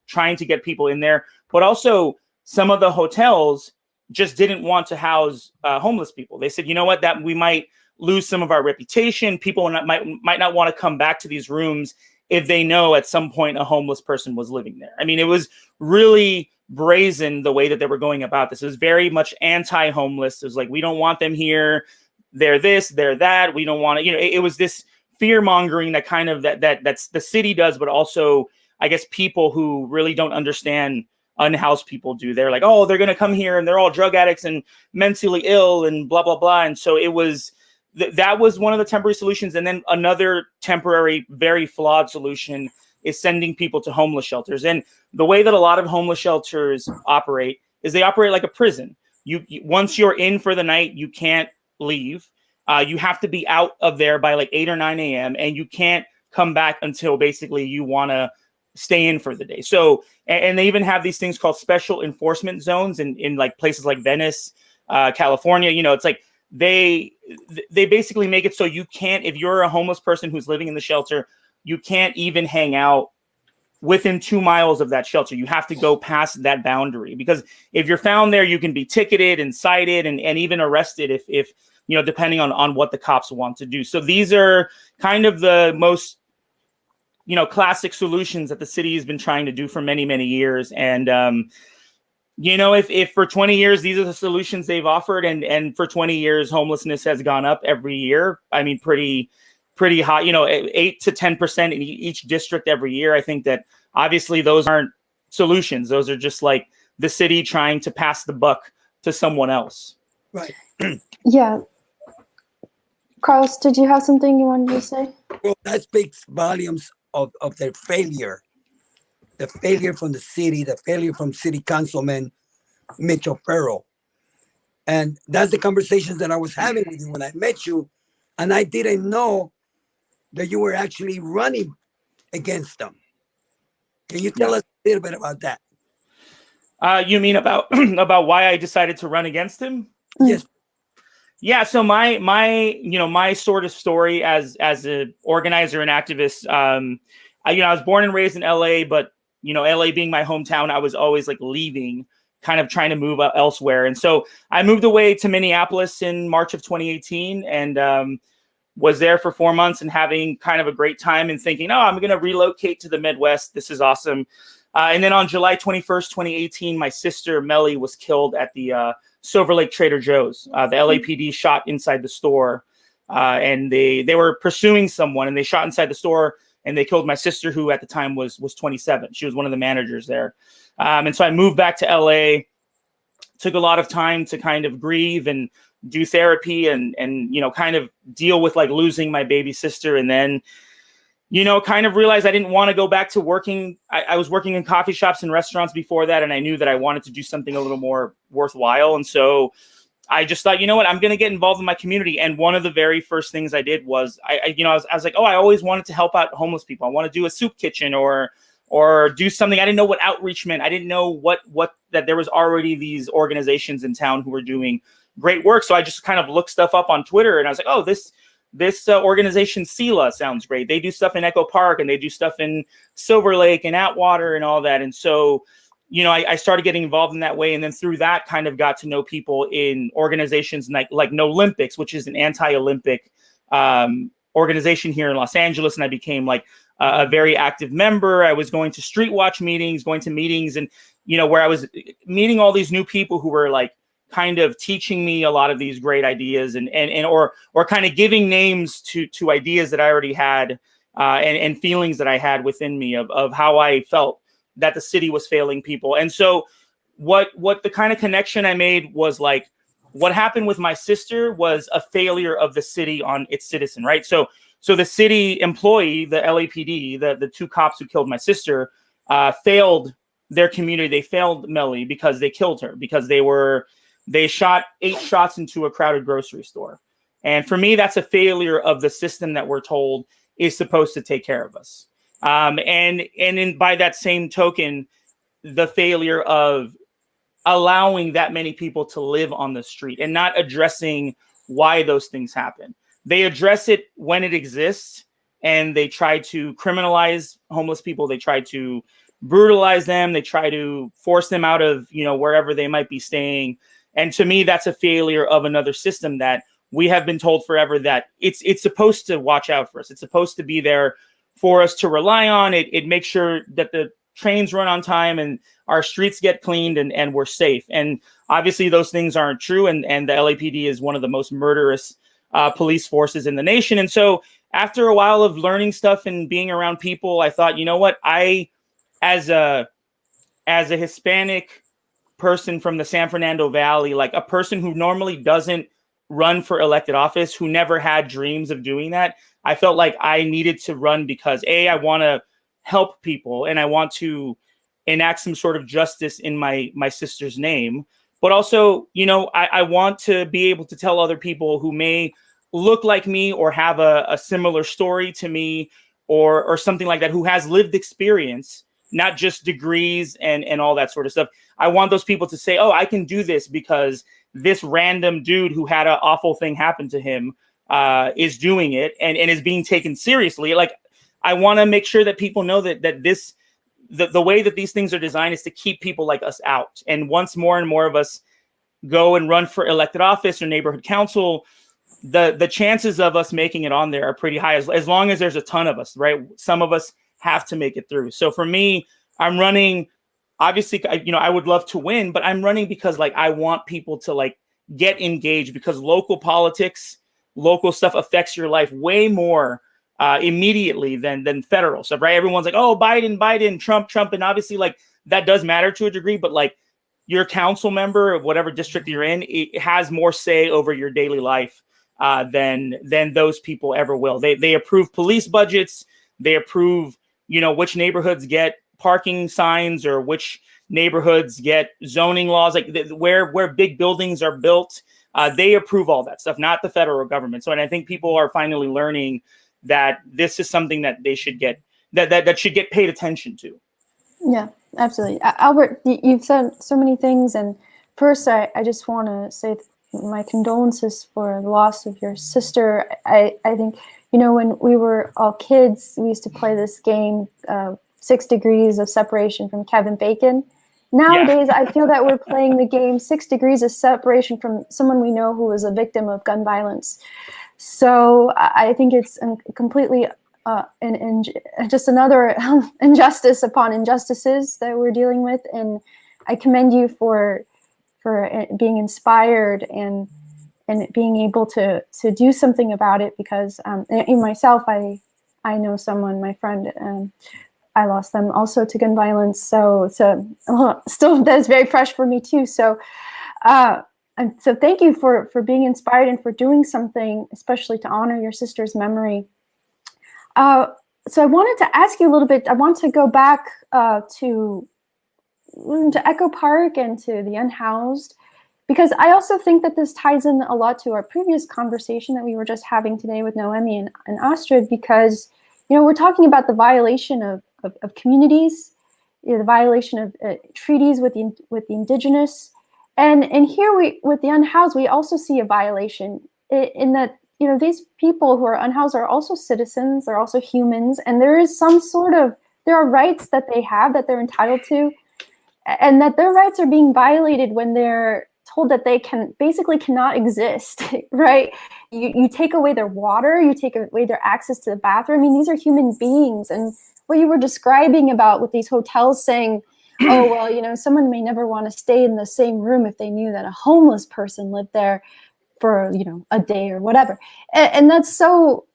trying to get people in there, but also some of the hotels just didn't want to house homeless people. They said, you know what, that we might lose some of our reputation. People might not want to come back to these rooms if they know at some point a homeless person was living there. I mean, it was really brazen the way that they were going about this. It was very much anti-homeless. It was like, we don't want them here. They're this, they're that. We don't want to, it was this fear mongering that kind of that's the city does, but also I guess people who really don't understand unhoused people do. They're like, oh, they're going to come here and they're all drug addicts and mentally ill and blah, blah, blah. And so it was, that was one of the temporary solutions. And then another temporary, very flawed solution is sending people to homeless shelters. And the way that a lot of homeless shelters operate is they operate like a prison. You once you're in for the night, you can't leave. You have to be out of there by like 8 or 9 a.m. and you can't come back until basically you want to stay in for the day. So, and they even have these things called special enforcement zones in like places like Venice, California. It's like they basically make it so you can't, if you're a homeless person who's living in the shelter, you can't even hang out within 2 miles of that shelter. You have to go past that boundary, because if you're found there, you can be ticketed and cited and even arrested if depending on what the cops want to do. So these are kind of the most, classic solutions that the city has been trying to do for many, many years. And, if for 20 years, these are the solutions they've offered, and for 20 years, homelessness has gone up every year. I mean, pretty high, 8 to 10% in each district every year. I think that obviously those aren't solutions. Those are just like the city trying to pass the buck to someone else. Right. Yeah. Carlos, did you have something you wanted to say? Well, that speaks volumes of their failure. The failure from the city, the failure from City Councilman Mitchell Farrell. And that's the conversations that I was having with you when I met you. And I didn't know that you were actually running against them. Can you tell us a little bit about that? You mean about about why I decided to run against him? Yes. Yeah. So my sort of story as an organizer and activist, I was born and raised in LA, but LA being my hometown, I was always like leaving, kind of trying to move elsewhere. And so I moved away to Minneapolis in March of 2018 and was there for 4 months and having kind of a great time and thinking, oh, I'm going to relocate to the Midwest. This is awesome. And then on July 21st, 2018, my sister Melly was killed at the Silver Lake Trader Joe's. The LAPD shot inside the store and they were pursuing someone and they shot inside the store. And they killed my sister, who at the time was 27. She was one of the managers there. And so I moved back to LA, took a lot of time to kind of grieve and do therapy and kind of deal with like losing my baby sister. And then, kind of realized I didn't want to go back to working. I was working in coffee shops and restaurants before that. And I knew that I wanted to do something a little more worthwhile. And so I just thought, you know what, I'm going to get involved in my community. And one of the very first things I did was, I was like, oh, I always wanted to help out homeless people. I want to do a soup kitchen or do something. I didn't know what outreach meant. I didn't know what that there was already these organizations in town who were doing great work. So I just kind of looked stuff up on Twitter and I was like, oh, this organization SELA sounds great. They do stuff in Echo Park and they do stuff in Silver Lake and Atwater and all that. And so I started getting involved in that way. And then through that kind of got to know people in organizations like No Olympics, which is an anti-Olympic organization here in Los Angeles. And I became like a very active member. I was going to street watch meetings, going to meetings and, where I was meeting all these new people who were like kind of teaching me a lot of these great ideas or kind of giving names to ideas that I already had and feelings that I had within me of how I felt that the city was failing people. And so what the kind of connection I made was like, what happened with my sister was a failure of the city on its citizen, right? So the city employee, the LAPD, the two cops who killed my sister, failed their community. They failed Melly because they killed her, because they shot 8 shots into a crowded grocery store. And for me, that's a failure of the system that we're told is supposed to take care of us. And by that same token, the failure of allowing that many people to live on the street and not addressing why those things happen. They address it when it exists, and they try to criminalize homeless people. They try to brutalize them. They try to force them out of, wherever they might be staying. And to me, that's a failure of another system that we have been told forever that it's supposed to watch out for us. It's supposed to be there for us to rely on. It makes sure that the trains run on time and our streets get cleaned and we're safe. And obviously those things aren't true. And the LAPD is one of the most murderous police forces in the nation. And so after a while of learning stuff and being around people, I thought, you know what, as a Hispanic person from the San Fernando Valley, like a person who normally doesn't run for elected office, who never had dreams of doing that, I felt like I needed to run because I want to help people and I want to enact some sort of justice in my sister's name. But also, you know, I want to be able to tell other people who may look like me or have a similar story to me or something like that, who has lived experience, not just degrees and all that sort of stuff. I want those people to say, oh, I can do this because this random dude who had an awful thing happen to him is doing it and is being taken seriously. Like, I want to make sure that people know that the way that these things are designed is to keep people like us out. And once more and more of us go and run for elected office or neighborhood council, the chances of us making it on there are pretty high, as long as there's a ton of us, right? Some of us have to make it through. So for me, I'm running, obviously, you know, I would love to win, but I'm running because like I want people to like get engaged, because local politics, local stuff affects your life way more immediately than federal stuff, right? Everyone's like, oh, Biden, Trump, and obviously like that does matter to a degree, but like your council member of whatever district you're in, it has more say over your daily life than those people ever will. They approve police budgets, they approve, you know, which neighborhoods get parking signs or which neighborhoods get zoning laws, like where big buildings are built. They approve all that stuff, not the federal government. So, and I think people are finally learning that this is something that they should get, that should get paid attention to. Yeah, absolutely. Albert, you've said so many things. And first, I just want to say my condolences for the loss of your sister. I think, you know, when we were all kids, we used to play this game, 6 Degrees of Separation from Kevin Bacon. Nowadays, I feel that we're playing the game 6 Degrees of Separation from someone we know who was a victim of gun violence. So I think it's completely just another injustice upon injustices that we're dealing with. And I commend you for being inspired and being able to do something about it, because in myself, I know someone, my friend, I lost them also to gun violence. So still, that is very fresh for me too. So so thank you for being inspired and for doing something, especially to honor your sister's memory. So I wanted to ask you a little bit. I want to go back to Echo Park and to the unhoused, because I also think that this ties in a lot to our previous conversation that we were just having today with Neomi and Astrid, because, you know, we're talking about the violation of communities, you know, the violation of treaties with the indigenous. And here with the unhoused, we also see a violation in that, you know, these people who are unhoused are also citizens, they're also humans, and there is there are rights that they have that they're entitled to, and that their rights are being violated when they're told that they basically cannot exist, right? You take away their water, you take away their access to the bathroom. I mean, these are human beings. And what you were describing about with these hotels saying, oh, well, you know, someone may never want to stay in the same room if they knew that a homeless person lived there for, you know, a day or whatever. And that's so,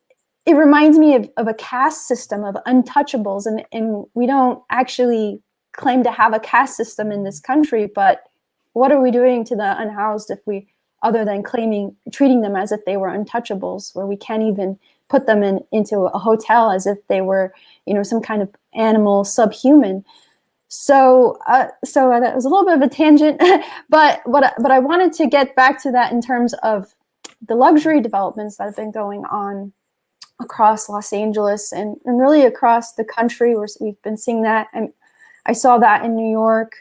it reminds me of a caste system of untouchables. And we don't actually claim to have a caste system in this country, but what are we doing to the unhoused if we, other than treating them as if they were untouchables, where we can't even put them into a hotel as if they were, you know, some kind of animal, subhuman. So that was a little bit of a tangent, but I wanted to get back to that in terms of the luxury developments that have been going on across Los Angeles and really across the country, where we've been seeing that. And I saw that in New York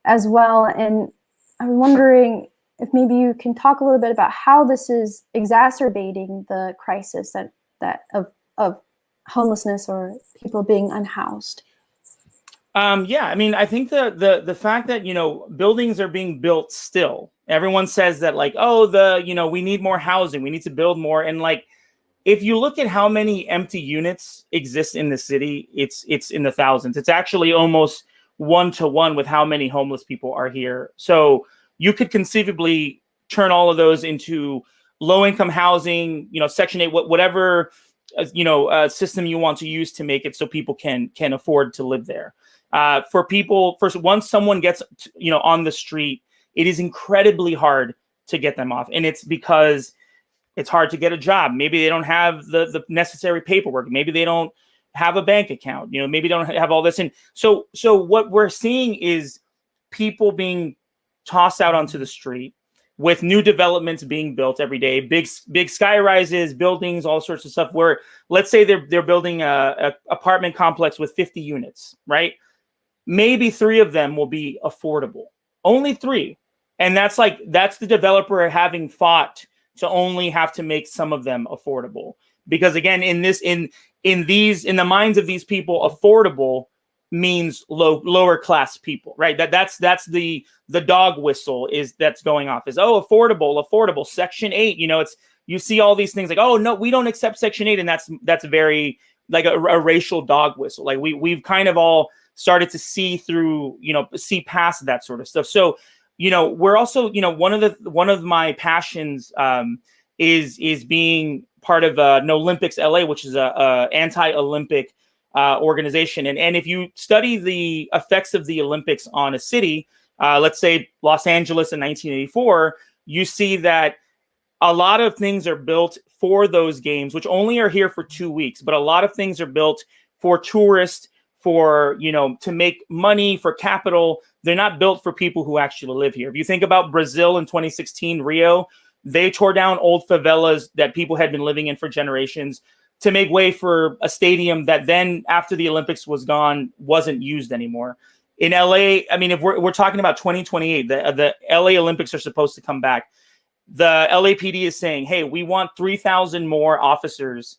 as well. And I'm wondering if maybe you can talk a little bit about how this is exacerbating the crisis of homelessness or people being unhoused. Yeah, I mean, I think the fact that, you know, buildings are being built still, Everyone says that like, oh, we need more housing. We need to build more. And like, if you look at how many empty units exist in the city, it's in the thousands. It's actually almost 1-to-1 with how many homeless people are here. So you could conceivably turn all of those into low-income housing, Section 8, whatever, system you want to use to make it so people can afford to live there. For people, first, once someone gets, on the street, it is incredibly hard to get them off. And it's because it's hard to get a job. Maybe they don't have the necessary paperwork. Maybe they don't have a bank account. Maybe they don't have all this. And so what we're seeing is people being tossed out onto the street with new developments being built every day, big sky rises, buildings, all sorts of stuff. Where let's say they're building a apartment complex with 50 units, right? Maybe 3 of them will be affordable. Only 3, and that's the developer having fought to only have to make some of them affordable. Because again, in the minds of these people, affordable means lower class people, right? That's the dog whistle that's going off is, oh, affordable, Section 8. You see all these things like, oh no, we don't accept Section 8, and that's very like a racial dog whistle. Like we've kind of all started to see through, see past that sort of stuff. So we're also, one of my passions is being part of No Olympics LA, which is a anti-Olympic organization. And if you study the effects of the Olympics on a city, let's say Los Angeles in 1984, you see that a lot of things are built for those games, which only are here for 2 weeks. But a lot of things are built for tourists, for, to make money, for capital. They're not built for people who actually live here. If you think about Brazil in 2016, Rio, they tore down old favelas that people had been living in for generations to make way for a stadium that then, after the Olympics was gone, wasn't used anymore. In LA, I mean, if we're talking about 2028, the LA Olympics are supposed to come back. The LAPD is saying, hey, we want 3,000 more officers.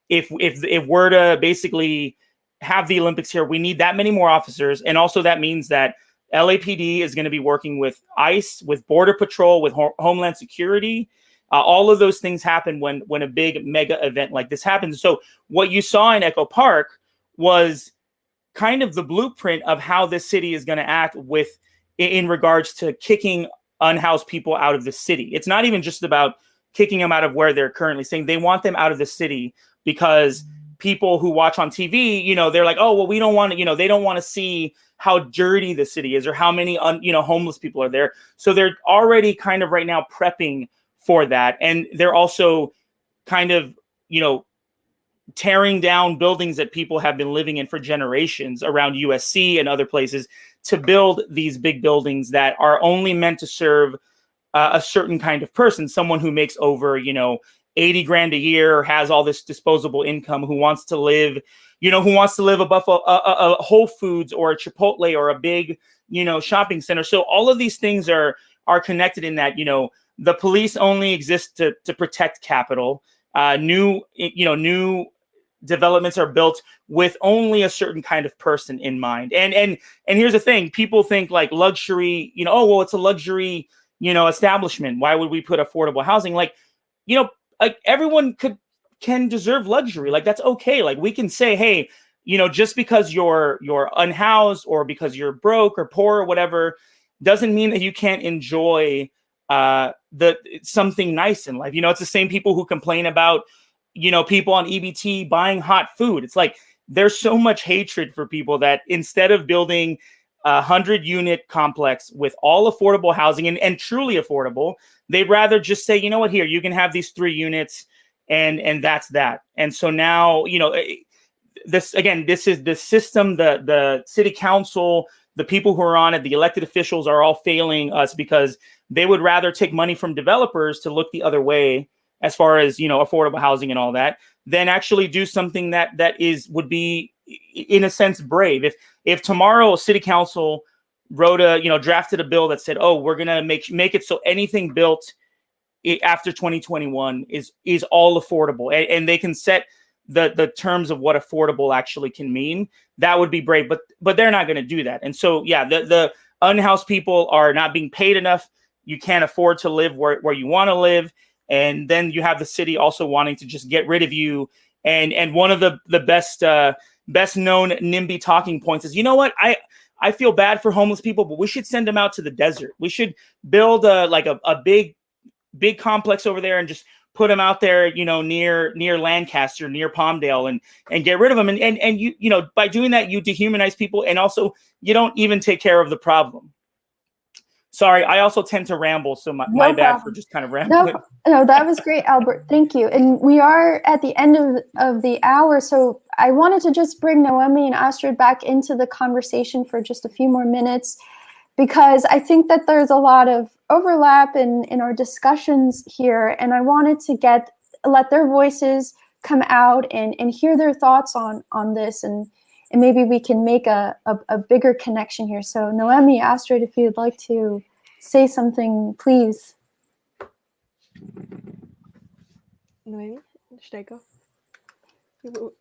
If we're to basically have the Olympics here, we need that many more officers. And also that means that LAPD is going to be working with ICE, with Border Patrol, with Homeland Security. All of those things happen when a big mega event like this happens. So what you saw in Echo Park was kind of the blueprint of how this city is going to act in regards to kicking unhoused people out of the city. It's not even just about kicking them out of where they're currently staying. They want them out of the city because people who watch on TV, they're like, oh, well, we don't want to, they don't want to see how dirty the city is or how many, homeless people are there. So they're already kind of right now prepping for that. And they're also kind of, tearing down buildings that people have been living in for generations around USC and other places to build these big buildings that are only meant to serve a certain kind of person, someone who makes over, 80 grand a year, has all this disposable income, who wants to live above a Whole Foods or a Chipotle or a big, shopping center. So all of these things are connected in that, the police only exist to protect capital. New developments are built with only a certain kind of person in mind. And here's the thing, people think like luxury, oh, well, it's a luxury, establishment. Why would we put affordable housing? Like, like everyone can deserve luxury. Like that's okay. Like we can say, hey, just because you're unhoused or because you're broke or poor or whatever, doesn't mean that you can't enjoy something nice in life. It's the same people who complain about, people on EBT buying hot food. It's like there's so much hatred for people that instead of building 100-unit complex with all affordable housing and truly affordable, they'd rather just say, you know what, here, you can have these 3 units and that's that. And so now, this is the system, the city council, the people who are on it, the elected officials are all failing us because they would rather take money from developers to look the other way as far as, affordable housing and all that, than actually do something that would be, in a sense, brave. If tomorrow city council drafted a bill that said, oh, we're going to make it so anything built after 2021 is all affordable, and they can set the terms of what affordable actually can mean, that would be brave. But they're not going to do that. And so, yeah, the unhoused people are not being paid enough. you can't afford to live where you want to live. And then you have the city also wanting to just get rid of you. And one of the best known NIMBY talking points is, you know what, I feel bad for homeless people, but we should send them out to the desert. We should build a big complex over there and just put them out there, near Lancaster, near Palmdale, and get rid of them. And you by doing that, you dehumanize people, and also you don't even take care of the problem. Sorry, I also tend to ramble, so my bad for just kind of rambling. No, that was great, Albert. Thank you. And we are at the end of the hour, so I wanted to just bring Neomi and Astrid back into the conversation for just a few more minutes, because I think that there's a lot of overlap in our discussions here, and I wanted to let their voices come out and hear their thoughts on this, and maybe we can make a bigger connection here. So Neomi, Astrid, if you'd like to say something, please. Noemi, should I go?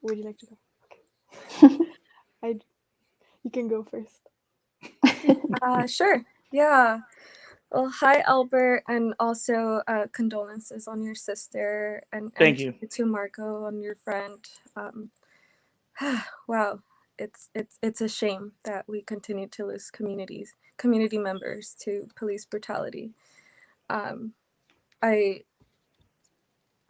Would you like to go? Okay. You can go first. Sure. Yeah. Well, hi, Albert, and also condolences on your sister, and Thank you to Margot, on your friend. Wow, it's a shame that we continue to lose community members to police brutality. I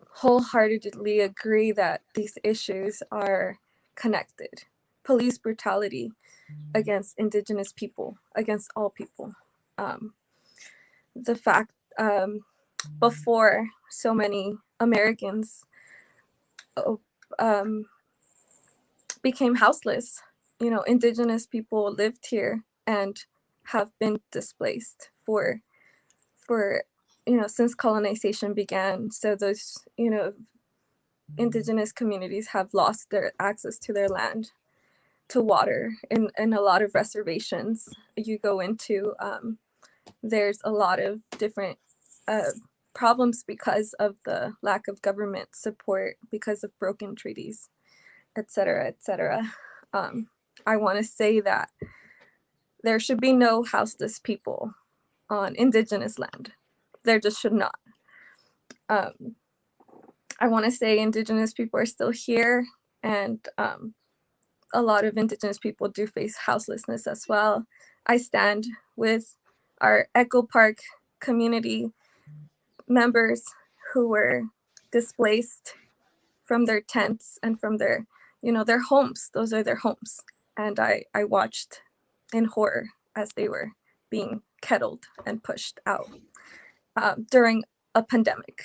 wholeheartedly agree that these issues are connected. Police brutality against indigenous people, against all people. The fact before so many Americans became houseless, indigenous people lived here and have been displaced for since colonization began. So those indigenous communities have lost their access to their land, to water. In a lot of reservations you go into, there's a lot of different problems because of the lack of government support, because of broken treaties, etc., etc. I want to say that there should be no houseless people on indigenous land. There just should not. I want to say indigenous people are still here, and a lot of indigenous people do face houselessness as well. I stand with our Echo Park community members who were displaced from their tents and from their homes. Those are their homes. And I watched in horror as they were being kettled and pushed out during a pandemic.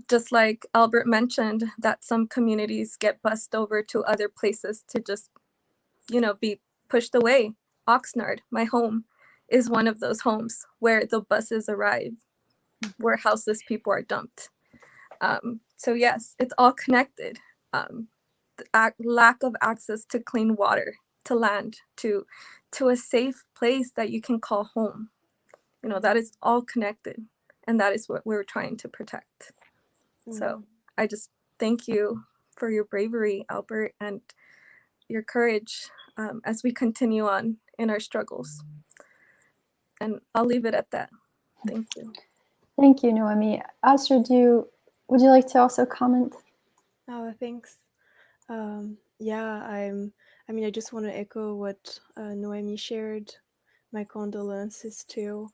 Just like Albert mentioned, that some communities get bussed over to other places to just, be pushed away. Oxnard, my home, is one of those homes where the buses arrive, where houseless people are dumped. So yes, it's all connected. The lack of access to clean water, to land, to a safe place that you can call home. That is all connected, and that is what we're trying to protect. So I just thank you for your bravery, Albert, and your courage as we continue on in our struggles. And I'll leave it at that. Thank you. Thank you, Neomi. Astrid, would you like to also comment? Oh, thanks. I just want to echo what Noemi shared. My condolences too.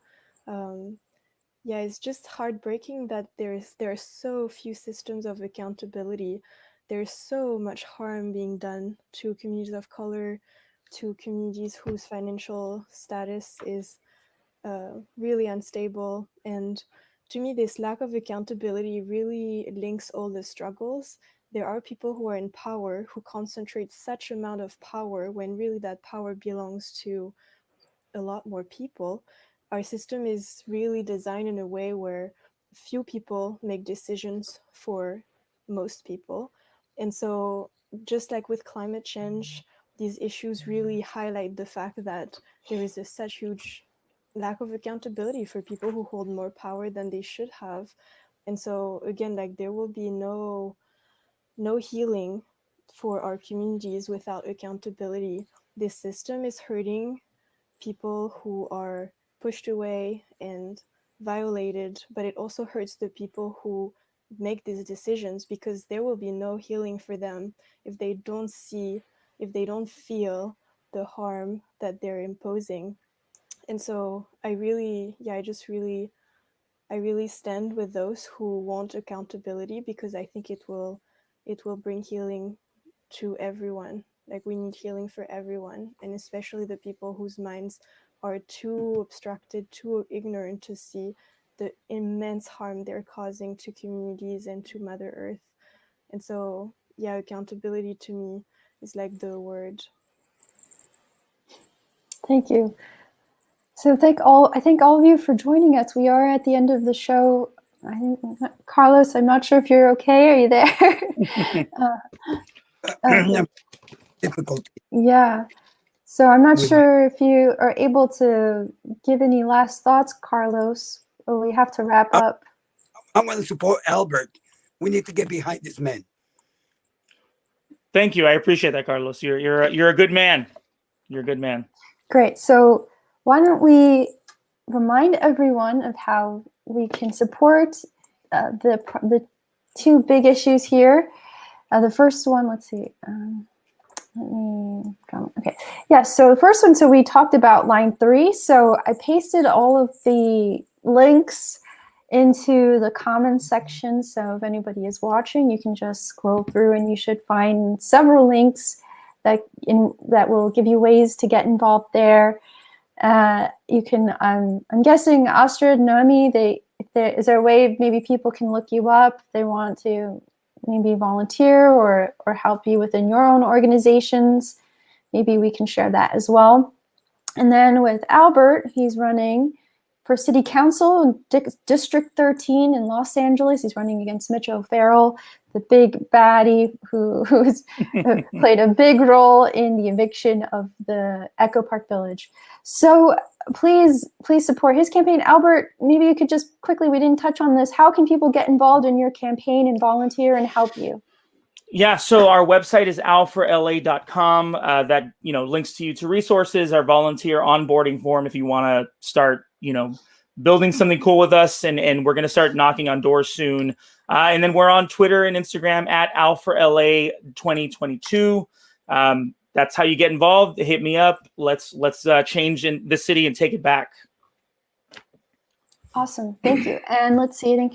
It's just heartbreaking that there are so few systems of accountability. There's so much harm being done to communities of color, to communities whose financial status is really unstable. And to me, this lack of accountability really links all the struggles. There are people who are in power who concentrate such amount of power when really that power belongs to a lot more people. Our system is really designed in a way where few people make decisions for most people. And so just like with climate change, these issues really highlight the fact that there is such huge lack of accountability for people who hold more power than they should have. And so again, there will be no healing for our communities without accountability. This system is hurting people who are pushed away and violated, but it also hurts the people who make these decisions, because there will be no healing for them if they don't see, if they don't feel the harm that they're imposing. And so I really stand with those who want accountability, because I think it will bring healing to everyone. Like, we need healing for everyone, and especially the people whose minds are too obstructed, too ignorant to see the immense harm they're causing to communities and to Mother Earth. And so, yeah, accountability to me is like the word. Thank you. So I thank all of you for joining us. We are at the end of the show. Carlos, I'm not sure if you're okay. Are you there? Difficulty. Yeah. So I'm not sure if you are able to give any last thoughts, Carlos, or we have to wrap up. I want to support Albert. We need to get behind this man. Thank you. I appreciate that, Carlos. You're a good man. You're a good man. Great. So why don't we remind everyone of how we can support the two big issues here. The first one, let's see. Okay. Yeah, so the first one, so we talked about line 3. So I pasted all of the links into the comments section. So if anybody is watching, you can just scroll through and you should find several links that will give you ways to get involved there. You can, I'm guessing Astrid, Neomi, is there a way maybe people can look you up if they want to maybe volunteer or help you within your own organizations? Maybe we can share that as well. And then with Albert, he's running for City Council in District 13 in Los Angeles. He's running against Mitch O'Farrell, the big baddie who's played a big role in the eviction of the Echo Park Village. So please support his campaign. Albert, maybe you could just quickly, we didn't touch on this. How can people get involved in your campaign and volunteer and help you? Yeah, so our website is alforla.com. That links you to resources, our volunteer onboarding form if you want to start building something cool with us, and we're going to start knocking on doors soon. And then we're on Twitter and Instagram at alforla 2022. That's how you get involved. Hit me up. Let's change in the city and take it back. Awesome, thank you. And let's see, I think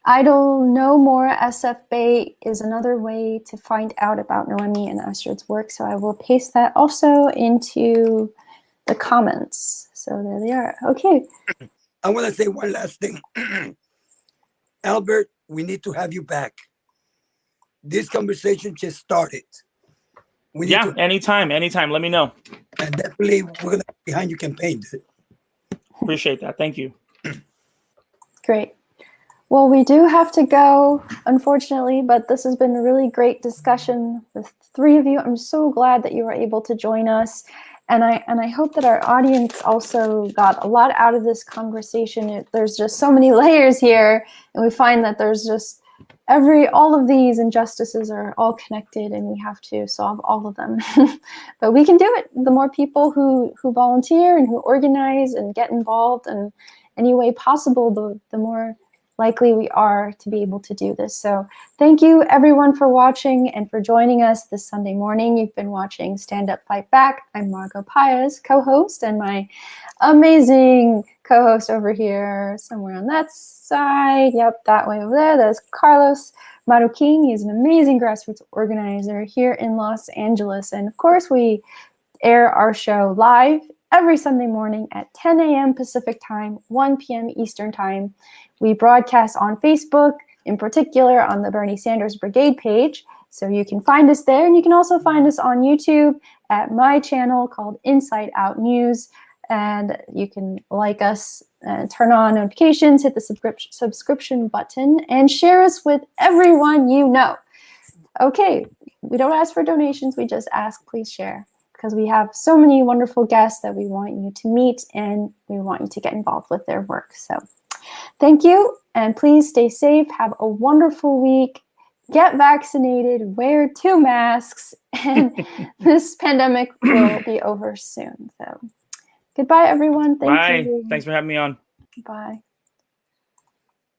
Idle No More SF Bay is another way to find out about Neomi and Astrid's work. So I will paste that also into the comments. So there they are. Okay. I want to say one last thing. Albert, we need to have you back. This conversation just started. Anytime. Let me know. And definitely we're going to be behind your campaign. Appreciate that. Thank you. Great. Well, we do have to go, unfortunately, but this has been a really great discussion with 3 of you. I'm so glad that you were able to join us. And I hope that our audience also got a lot out of this conversation. There's just so many layers here, and we find that there's just all of these injustices are all connected, and we have to solve all of them. But we can do it. The more people who volunteer and who organize and get involved in any way possible, the more likely we are to be able to do this. So thank you everyone for watching and for joining us this Sunday morning. You've been watching Stand Up Fight Back. I'm Margot Paez, co-host, and my amazing co-host over here, somewhere on that side. Yep, that way over there. That's Carlos Marroquin. He's an amazing grassroots organizer here in Los Angeles. And of course, we air our show live every Sunday morning at 10 a.m. Pacific time, 1 p.m. Eastern time. We broadcast on Facebook, in particular on the Bernie Sanders Brigade page. So you can find us there. And you can also find us on YouTube at my channel called Inside Out News. And you can like us, turn on notifications, hit the subscription button, and share us with everyone you know. Okay, we don't ask for donations. We just ask, please share, because we have so many wonderful guests that we want you to meet, and we want you to get involved with their work. So thank you, and please stay safe. Have a wonderful week. Get vaccinated, wear 2 masks, and this pandemic will be over soon. So Goodbye, everyone. Thank Bye. you. Thanks for having me on. Bye.